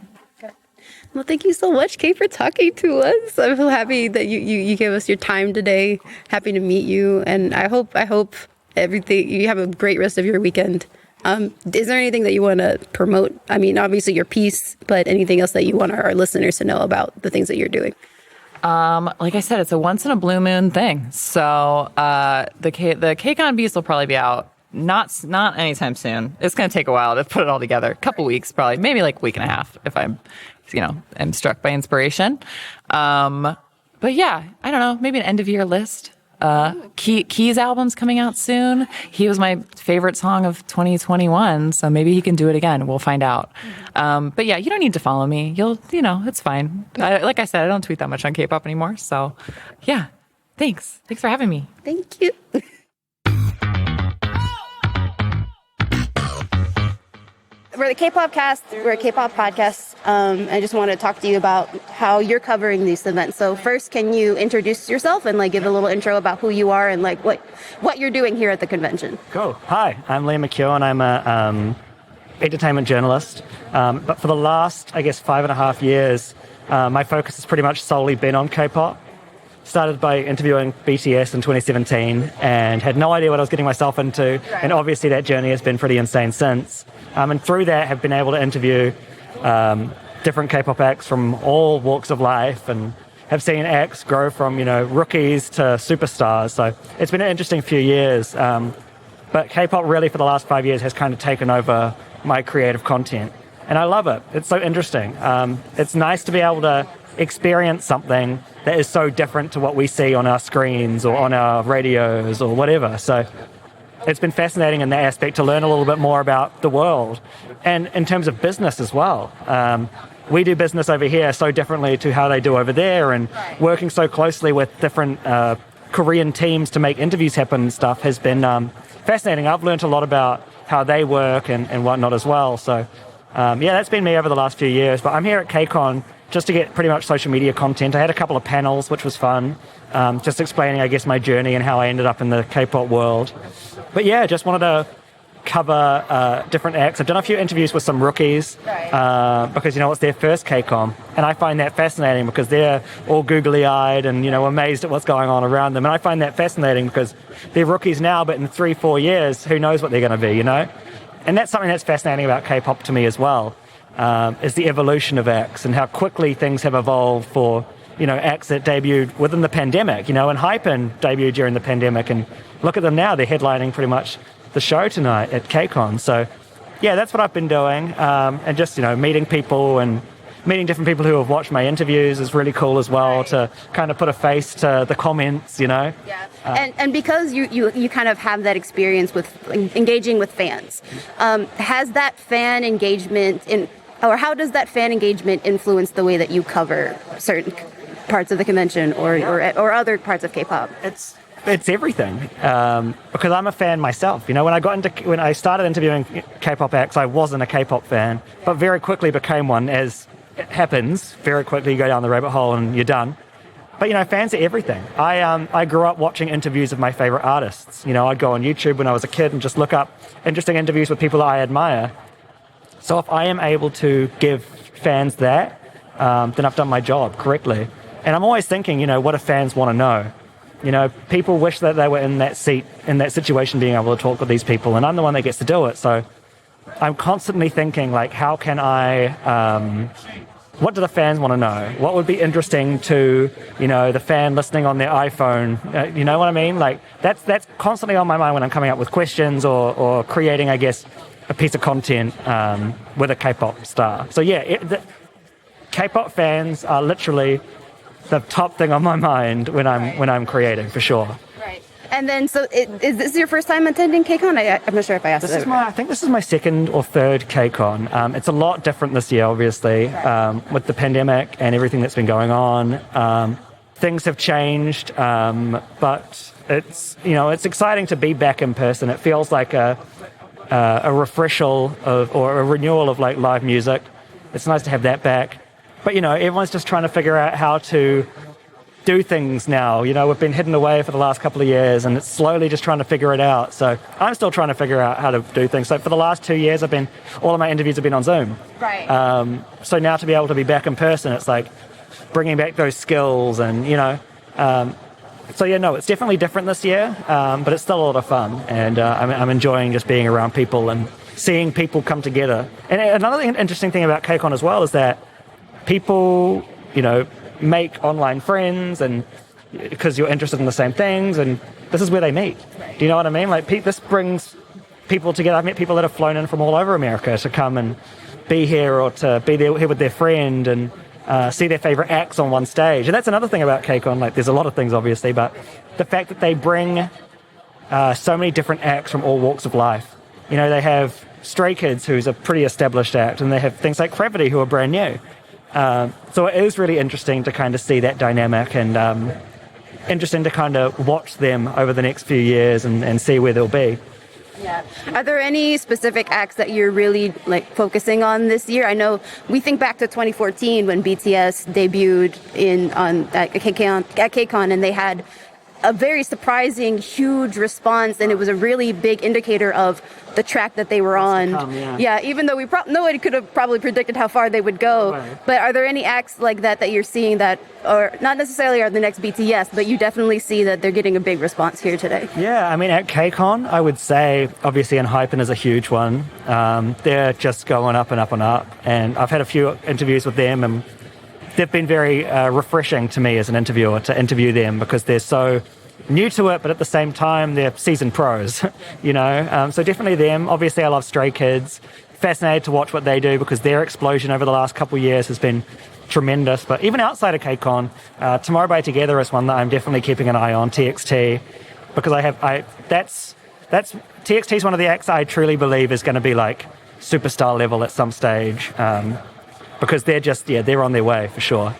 Well, thank you so much, Kate, for talking to us. I'm so happy that you gave us your time today. Happy to meet you. And I hope everything, you have a great rest of your weekend. Is there anything that you want to promote? I mean, obviously your piece, but anything else that you want our listeners to know about the things that you're doing? Like I said, it's a once in a blue moon thing. So the Kcon Beast will probably be out not anytime soon. It's going to take a while to put it all together. A couple weeks, probably, maybe like a week and a half if I'm, you know, am struck by inspiration. But yeah, I don't know, maybe an end of year list. Key's album's coming out soon. He was my favorite song of 2021, so maybe he can do it again. We'll find out. But yeah, you don't need to follow me. You know, it's fine. Like I said, I don't tweet that much on K-pop anymore. So yeah, thanks for having me. Thank you. We're the K-pop cast. We're a K-pop podcast. I just want to talk to you about how you're covering these events. So first, can you introduce yourself and like give a little intro about who you are and like what you're doing here at the convention? Cool. Hi, I'm Liam McKeown. I'm a entertainment journalist. But for the last, I guess, 5.5 years, my focus has pretty much solely been on K-pop. Started by interviewing BTS in 2017 and had no idea what I was getting myself into. And obviously that journey has been pretty insane since. And through that have been able to interview different K-pop acts from all walks of life and have seen acts grow from, you know, rookies to superstars. So it's been an interesting few years. But K-pop really for the last 5 years has kind of taken over my creative content. And I love it. It's so interesting. It's nice to be able to experience something that is so different to what we see on our screens or on our radios or whatever. So it's been fascinating in that aspect to learn a little bit more about the world. And in terms of business as well. We do business over here so differently to how they do over there, and working so closely with different Korean teams to make interviews happen and stuff has been fascinating. I've learned a lot about how they work and whatnot as well. So yeah, that's been me over the last few years. But I'm here at Kcon just to get pretty much social media content. I had a couple of panels, which was fun, just explaining, I guess, my journey and how I ended up in the K-pop world. But yeah, just wanted to cover different acts. I've done a few interviews with some rookies because, you know, it's their first Kcon. And I find that fascinating because they're all googly-eyed and, you know, amazed at what's going on around them. And I find that fascinating because they're rookies now, but in 3-4 years, who knows what they're going to be, you know? And that's something that's fascinating about K-pop to me as well. Is the evolution of acts and how quickly things have evolved for, you know, acts that debuted within the pandemic, you know, and Hypen debuted during the pandemic. And look at them now, they're headlining pretty much the show tonight at Kcon. So, yeah, that's what I've been doing. And just, you know, meeting people and meeting different people who have watched my interviews is really cool as well, to kind of put a face to the comments, you know. Yeah, and because you kind of have that experience with engaging with fans, has that fan engagement or how does that fan engagement influence the way that you cover certain parts of the convention or other parts of K-pop? It's everything, because I'm a fan myself. You know, when I started interviewing K-pop acts, I wasn't a K-pop fan, but very quickly became one, as it happens. Very quickly you go down the rabbit hole and you're done. But, you know, fans are everything. I grew up watching interviews of my favorite artists. You know, I'd go on YouTube when I was a kid and just look up interesting interviews with people that I admire. So if I am able to give fans that, then I've done my job correctly. And I'm always thinking, you know, what do fans want to know? People wish that they were in that seat, in that situation, being able to talk with these people, and I'm the one that gets to do it. So I'm constantly thinking, like, how can I, what do the fans want to know? What would be interesting to, the fan listening on their iPhone? You know what I mean? Like, that's constantly on my mind when I'm coming up with questions or creating, I guess, a piece of content with a K-pop star. So yeah, K-pop fans are literally the top thing on my mind when I'm creating, for sure. Right. And then, so is this your first time attending Kcon? I'm not sure if I asked this. I think this is my second or third Kcon. It's a lot different this year, obviously, with the pandemic and everything that's been going on. Things have changed, but it's exciting to be back in person. It feels like a refresher or a renewal of like live music. It's nice to have that back. But, everyone's just trying to figure out how to do things now. We've been hidden away for the last couple of years, and it's slowly just trying to figure it out. So I'm still trying to figure out how to do things. So for the last 2 years, all of my interviews have been on Zoom. Right. So now to be able to be back in person, it's like bringing back those skills and, it's definitely different this year, but it's still a lot of fun. And I'm enjoying just being around people and seeing people come together. And another interesting thing about Kcon as well is that people, make online friends, and because you're interested in the same things, and this is where they meet. Do you know what I mean? Like, this brings people together. I've met people that have flown in from all over America to come and be here, or to be there here with their friend and see their favorite acts on one stage. And that's another thing about Kcon. Like, there's a lot of things, obviously, but the fact that they bring so many different acts from all walks of life. They have Stray Kids, who's a pretty established act, and they have things like Gravity, who are brand new. So it is really interesting to kind of see that dynamic, and interesting to kind of watch them over the next few years and see where they'll be. Yeah. Are there any specific acts that you're really focusing on this year? I know we think back to 2014 when BTS debuted at Kcon, and they had a very surprising, huge response, and it was a really big indicator of the track that they were on. Yeah, even though nobody could have probably predicted how far they would go. Right. But are there any acts like that you're seeing that, or not necessarily are the next BTS, but you definitely see that they're getting a big response here today? Yeah, I mean, at Kcon, I would say, obviously, Hypen is a huge one. They're just going up and up and up. And I've had a few interviews with them, and they've been very refreshing to me as an interviewer to interview them, because they're so new to it, but at the same time, they're seasoned pros, So definitely them. Obviously, I love Stray Kids. Fascinated to watch what they do, because their explosion over the last couple of years has been tremendous. But even outside of Kcon, Tomorrow by Together is one that I'm definitely keeping an eye on. TXT, because that's TXT is one of the acts I truly believe is going to be like superstar level at some stage, because they're on their way for sure.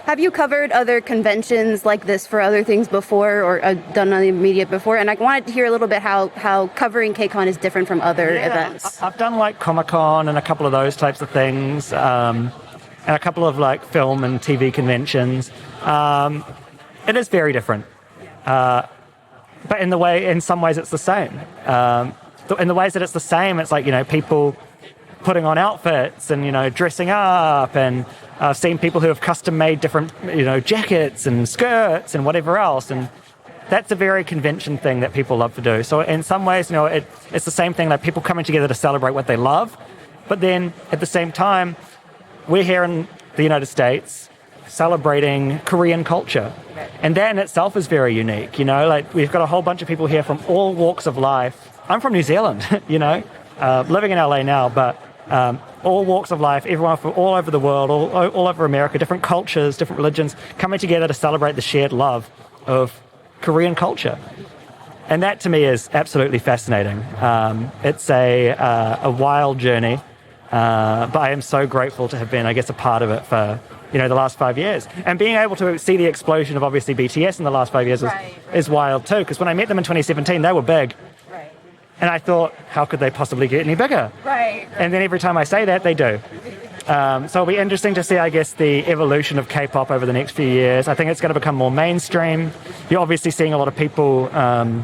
Have you covered other conventions like this for other things before, or done on the media before? And I wanted to hear a little bit how covering Kcon is different from other events. I've done like Comic-Con and a couple of those types of things, and a couple of like film and TV conventions. It is very different, but in some ways it's the same. In the ways that it's the same, it's like, people putting on outfits and, dressing up, and I've seen people who have custom made different, jackets and skirts and whatever else, and that's a very convention thing that people love to do. So in some ways, it's the same thing, like people coming together to celebrate what they love, but then at the same time, we're here in the United States celebrating Korean culture, and that in itself is very unique. Like, we've got a whole bunch of people here from all walks of life. I'm from New Zealand, living in LA now, but all walks of life, everyone from all over the world, all over America, different cultures, different religions, coming together to celebrate the shared love of Korean culture. And that to me is absolutely fascinating. It's a wild journey, but I am so grateful to have been, I guess, a part of it for the last 5 years. And being able to see the explosion of obviously BTS in the last 5 years is wild too, because when I met them in 2017, they were big. And I thought, how could they possibly get any bigger? Right. And then every time I say that, they do. So it'll be interesting to see, I guess, the evolution of K-pop over the next few years. I think it's going to become more mainstream. You're obviously seeing a lot of people, a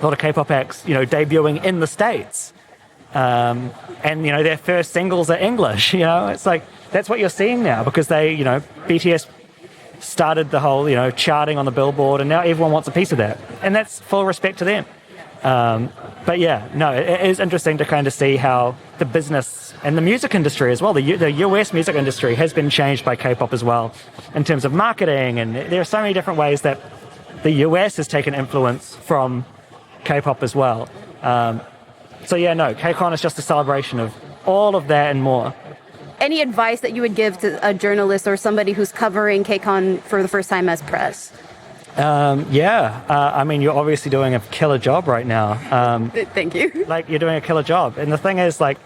lot of K-pop acts, debuting in the States. And, their first singles are English, It's like, that's what you're seeing now, because BTS started the whole, charting on the Billboard, and now everyone wants a piece of that. And that's full respect to them. But yeah, no, it is interesting to kind of see how the business and the music industry as well, the US music industry has been changed by K-pop as well in terms of marketing. And there are so many different ways that the US has taken influence from K-pop as well. So yeah, no, Kcon is just a celebration of all of that and more. Any advice that you would give to a journalist or somebody who's covering Kcon for the first time as press? I mean, you're obviously doing a killer job right now. Thank you. Like, you're doing a killer job. And the thing is, like,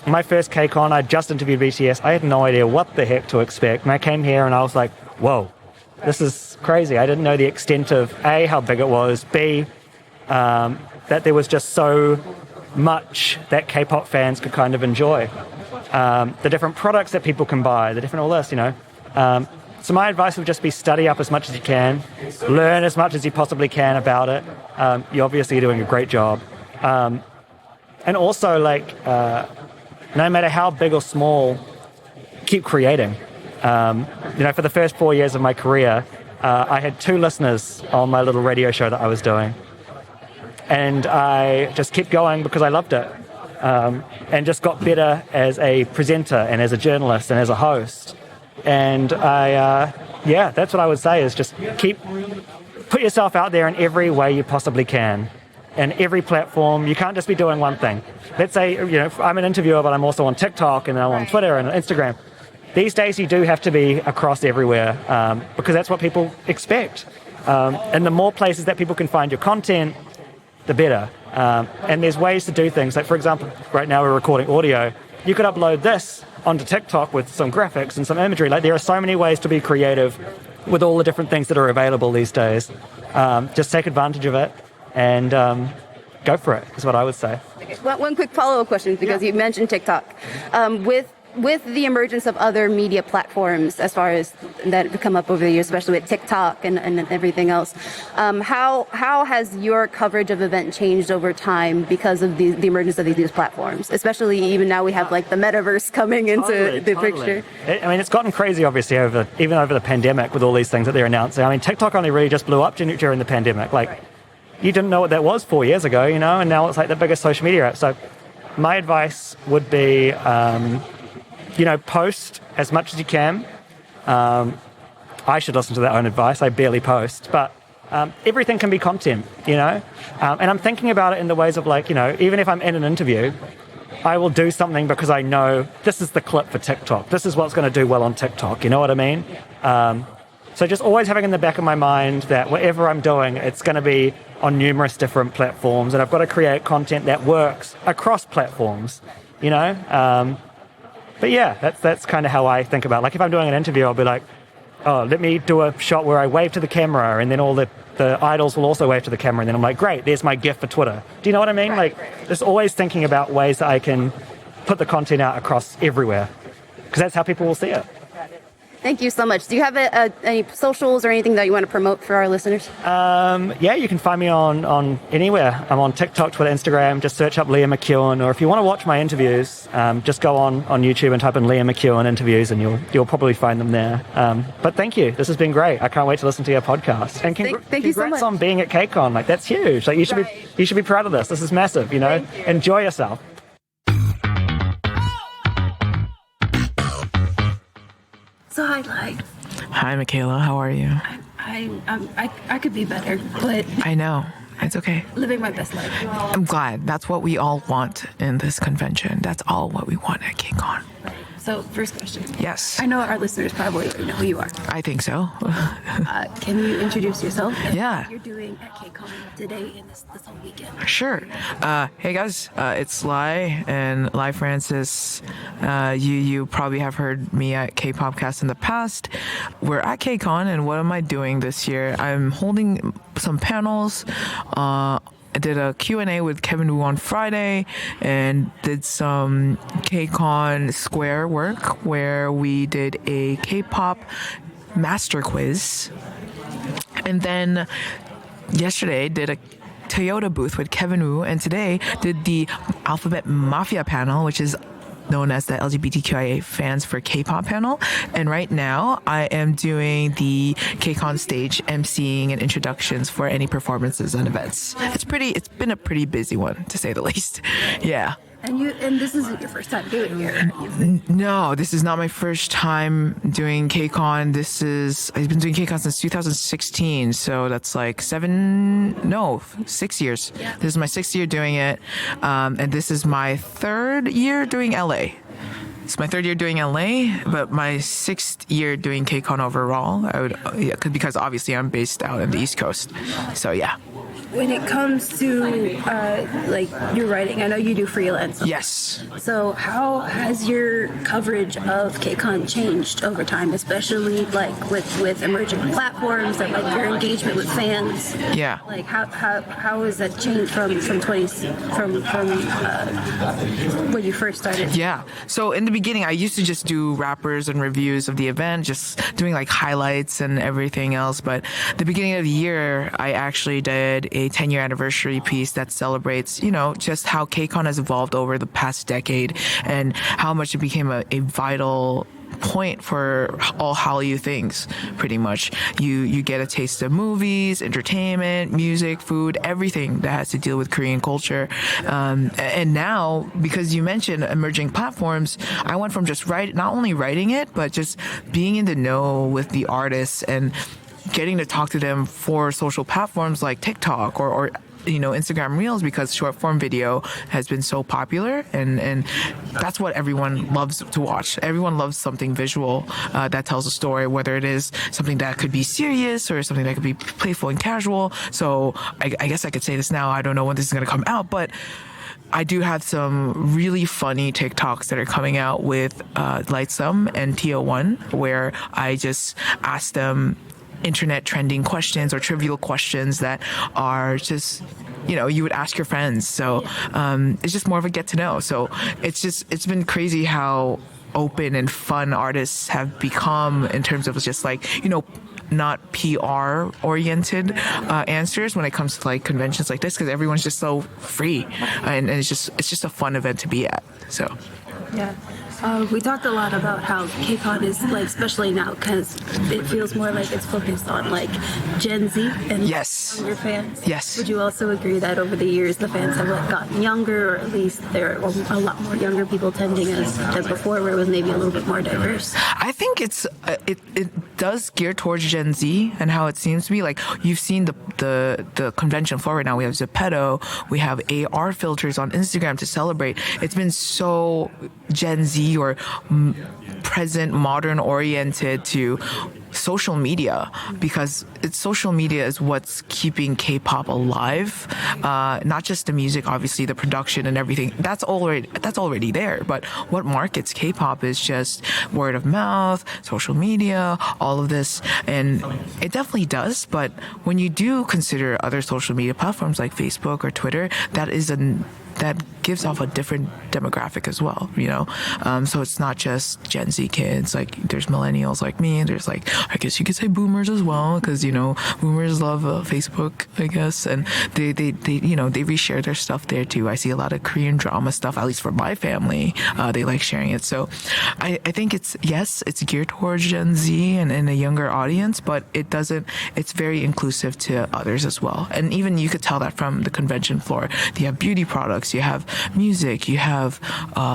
my first Kcon, I just interviewed BTS. I had no idea what the heck to expect. And I came here and I was like, whoa, this is crazy. I didn't know the extent of, A, how big it was, B, that there was just so much that K-pop fans could kind of enjoy. The different products that people can buy, the different all this, So my advice would just be study up as much as you can, learn as much as you possibly can about it. You're obviously doing a great job. And also, no matter how big or small, keep creating. For the first 4 years of my career, I had 2 listeners on my little radio show that I was doing. And I just kept going because I loved it. And just got better as a presenter and as a journalist and as a host. And that's what I would say is just put yourself out there in every way you possibly can. And every platform, you can't just be doing one thing. Let's say, I'm an interviewer, but I'm also on TikTok and I'm on Twitter and Instagram. These days you do have to be across everywhere because that's what people expect. And the more places that people can find your content, the better. And there's ways to do things. Like, for example, right now we're recording audio. You could upload this onto TikTok with some graphics and some imagery. Like, there are so many ways to be creative with all the different things that are available these days. Just take advantage of it and go for it, is what I would say. Okay. One quick follow-up question, because you mentioned TikTok. With the emergence of other media platforms, as far as that have come up over the years, especially with TikTok and everything else, how has your coverage of event changed over time because of the emergence of these new platforms? Especially even now we have like the metaverse coming into the picture. I mean, it's gotten crazy, obviously, even over the pandemic with all these things that they're announcing. I mean, TikTok only really just blew up during the pandemic. Like, you didn't know what that was 4 years ago, and now it's like the biggest social media app. So my advice would be, post as much as you can. I should listen to their own advice. I barely post. But everything can be content, And I'm thinking about it in the ways of even if I'm in an interview, I will do something because I know this is the clip for TikTok. This is what's going to do well on TikTok. You know what I mean? So just always having in the back of my mind that whatever I'm doing, it's going to be on numerous different platforms, and I've got to create content that works across platforms, But yeah, that's kind of how I think about it. Like, if I'm doing an interview, I'll be like, oh, let me do a shot where I wave to the camera, and then all the idols will also wave to the camera, and then I'm like, great, there's my GIF for Twitter. Do you know what I mean? Right. Just always thinking about ways that I can put the content out across everywhere, because that's how people will see it. Thank you so much. Do you have any socials or anything that you want to promote for our listeners? You can find me on anywhere. I'm on TikTok, Twitter, Instagram. Just search up Leah McKeown, or if you want to watch my interviews, just go on YouTube and type in Leah McKeown interviews, and you'll probably find them there. But thank you. This has been great. I can't wait to listen to your podcast. And thank you so much. Congrats on being at Kcon. Like, that's huge. Like, you should be proud of this. This is massive. Enjoy yourself. So hi. Hi, Michaela. How are you? I could be better, but I know. It's okay. living my best life. I'm glad. That's what we all want in this convention. That's all what we want at Kcon. So first question. Yes. I know our listeners probably already know who you are. I think so. Can you introduce yourself? Yeah. What you're doing at Kcon today and this whole weekend. Sure. Hey guys, it's Lai and Lai Francis. You probably have heard me at K-Popcast in the past. We're at Kcon, and what am I doing this year? I'm holding some panels. I did a Q&A with Kevin Wu on Friday and did some Kcon Square work where we did a K-pop master quiz. And then yesterday did a Toyota booth with Kevin Wu, and today did the Alphabet Mafia panel, which is known as the LGBTQIA Fans for K-pop panel. And right now I am doing the Kcon stage, emceeing and introductions for any performances and events. It's been a pretty busy one, to say the least. Yeah. And this isn't your first time doing it. No, this is not my first time doing Kcon. I've been doing Kcon since 2016, so that's like 6 years. Yeah. This is my 6th year doing it, and this is my 3rd year doing LA. It's my 3rd year doing LA, but my 6th year doing Kcon overall. Because obviously I'm based out in the East Coast, so yeah. When it comes to like your writing, I know you do freelance. Yes. So how has your coverage of Kcon changed over time, especially like with emerging platforms and like your engagement with fans? Yeah. Like how has that changed from when you first started? Yeah. So in the beginning, I used to just do rappers and reviews of the event, just doing like highlights and everything else. But the beginning of the year, I actually did a 10-year anniversary piece that celebrates, just how Kcon has evolved over the past decade and how much it became a vital point for all Hallyu things, pretty much. You get a taste of movies, entertainment, music, food, everything that has to deal with Korean culture. And now, because you mentioned emerging platforms, I went from just not only writing it, but just being in the know with the artists and getting to talk to them for social platforms like TikTok or Instagram Reels, because short form video has been so popular, and that's what everyone loves to watch. Everyone loves something visual that tells a story, whether it is something that could be serious or something that could be playful and casual. So I guess I could say this now. I don't know when this is going to come out, but I do have some really funny TikToks that are coming out with Lightsum and TO1, where I just ask them internet trending questions or trivial questions that are just, you would ask your friends. So it's just more of a get to know. So it's been crazy how open and fun artists have become in terms of just like, not PR oriented answers when it comes to like conventions like this, because everyone's just so free, and it's just a fun event to be at. So Yeah. We talked a lot about how Kcon is like, especially now, because it feels more like it's focused on like Gen Z and younger fans. Yes. Would you also agree that over the years the fans have like gotten younger, or at least there are a lot more younger people attending as before, where it was maybe a little bit more diverse? I think it does gear towards Gen Z and how it seems to be. Like, you've seen the convention floor right now. We have Zepeto, we have AR filters on Instagram to celebrate. It's been so Gen Z or present, modern oriented to social media, because social media is what's keeping K-pop alive. Not just the music, obviously, the production and everything. That's already there. But what markets K-pop is just word of mouth, social media, all of this, and it definitely does. But when you do consider other social media platforms like Facebook or Twitter, that gives off a different demographic as well, so it's not just Gen Z kids. Like, there's millennials like me, and there's like, I guess you could say boomers as well, because boomers love Facebook, I guess, and they reshare their stuff there too. I see a lot of Korean drama stuff, at least for my family. They like sharing it. So I think it's geared towards Gen Z and a younger audience, but it's very inclusive to others as well. And even you could tell that from the convention floor. You have beauty products, you have music, you have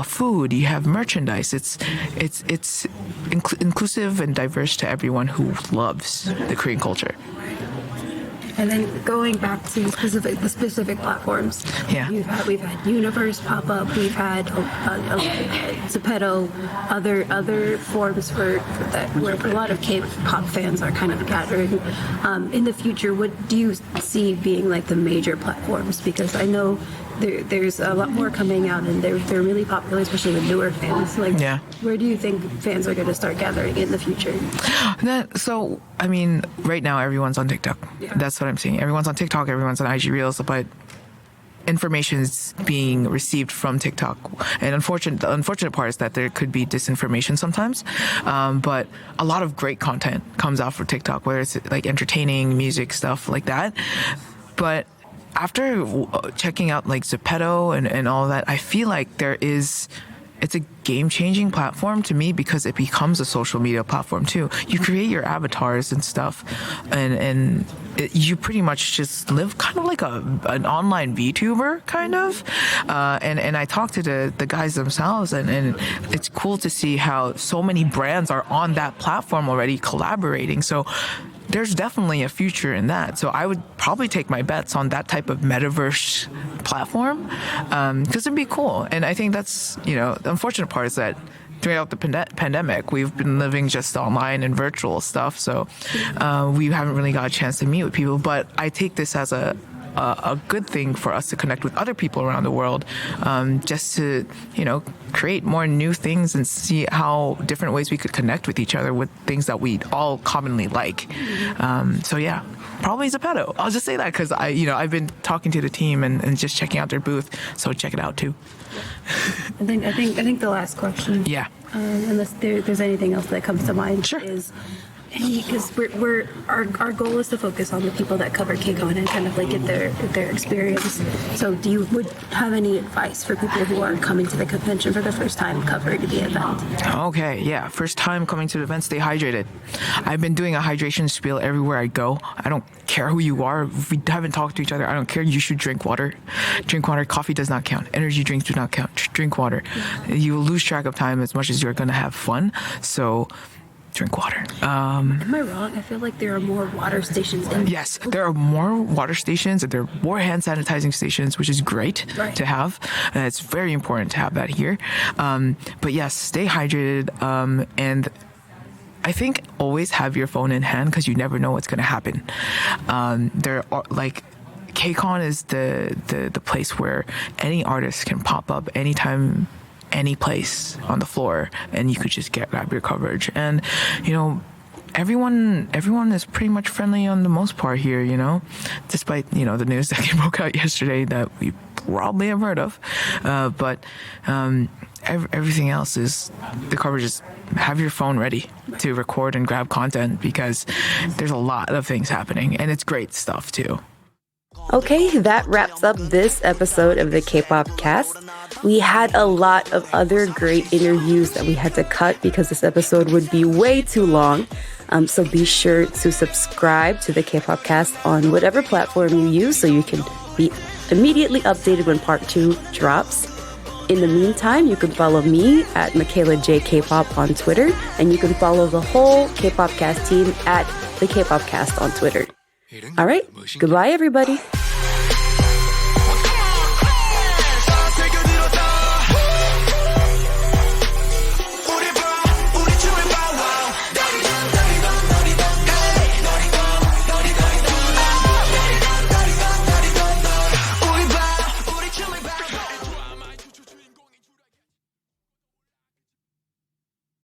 food, you have merchandise. It's inclusive and diverse to everyone who loves the Korean culture. And then going back to the specific platforms, we've had Universe pop up, we've had Zepeto, other forms for that, where a lot of K-pop fans are kind of gathering. In the future, what do you see being like the major platforms? Because I know there's a lot more coming out, and they're really popular, especially with newer fans. Where do you think fans are going to start gathering in the future? So, I mean, right now everyone's on TikTok. Yeah. That's what I'm seeing. Everyone's on TikTok, everyone's on IG Reels, but information is being received from TikTok. And the unfortunate part is that there could be disinformation sometimes. But a lot of great content comes out for TikTok, whether it's like entertaining, music, stuff like that. But after checking out like Zepeto and all that, I feel like there is it's a game-changing platform to me because it becomes a social media platform too. You create your avatars and stuff, and you pretty much just live kind of like an online VTuber kind of. And I talked to the guys themselves, and it's cool to see how so many brands are on that platform already collaborating. So there's definitely a future in that. So I would probably take my bets on that type of metaverse platform because it'd be cool. And I think that's, the unfortunate part is that throughout the pandemic, we've been living just online and virtual stuff. So we haven't really got a chance to meet with people. But I take this as a good thing for us to connect with other people around the world, just to, create more new things and see how different ways we could connect with each other with things that we all commonly like. So yeah, probably Zepeto. I'll just say that because I've been talking to the team and just checking out their booth. So check it out too. I think the last question. Yeah. Unless there's anything else that comes to mind, Sure. is because our goal is to focus on the people that cover Kcon and kind of like get their experience. So would have any advice for people who are coming to the convention for the first time covering the event? Okay, yeah. First time coming to the event, stay hydrated. I've been doing a hydration spiel everywhere I go. I don't care who you are. If we haven't talked to each other, I don't care. You should drink water. Drink water. Coffee does not count. Energy drinks do not count. Drink water. You will lose track of time as much as you're going to have fun. So drink water. Am I wrong? I feel like there are more water stations in. Yes, there are more water stations and there are more hand sanitizing stations, which is great to have. It's very important to have that here. But yes, stay hydrated. And I think always have your phone in hand because you never know what's going to happen. There are Kcon is the place where any artist can pop up anytime, any place on the floor, and you could just grab your coverage. And everyone is pretty much friendly on the most part here, despite the news that broke out yesterday that we probably have heard of. But everything else is the coverage is have your phone ready to record and grab content because there's a lot of things happening and it's great stuff too. Okay, that wraps up this episode of the K-Pop Cast. We had a lot of other great interviews that we had to cut because this episode would be way too long. So be sure to subscribe to the K-Pop Cast on whatever platform you use so you can be immediately updated when part 2 drops. In the meantime, you can follow me at Michaela J K-Pop on Twitter, and you can follow the whole K-Pop Cast team at the K-Pop Cast on Twitter. All right, goodbye, everybody.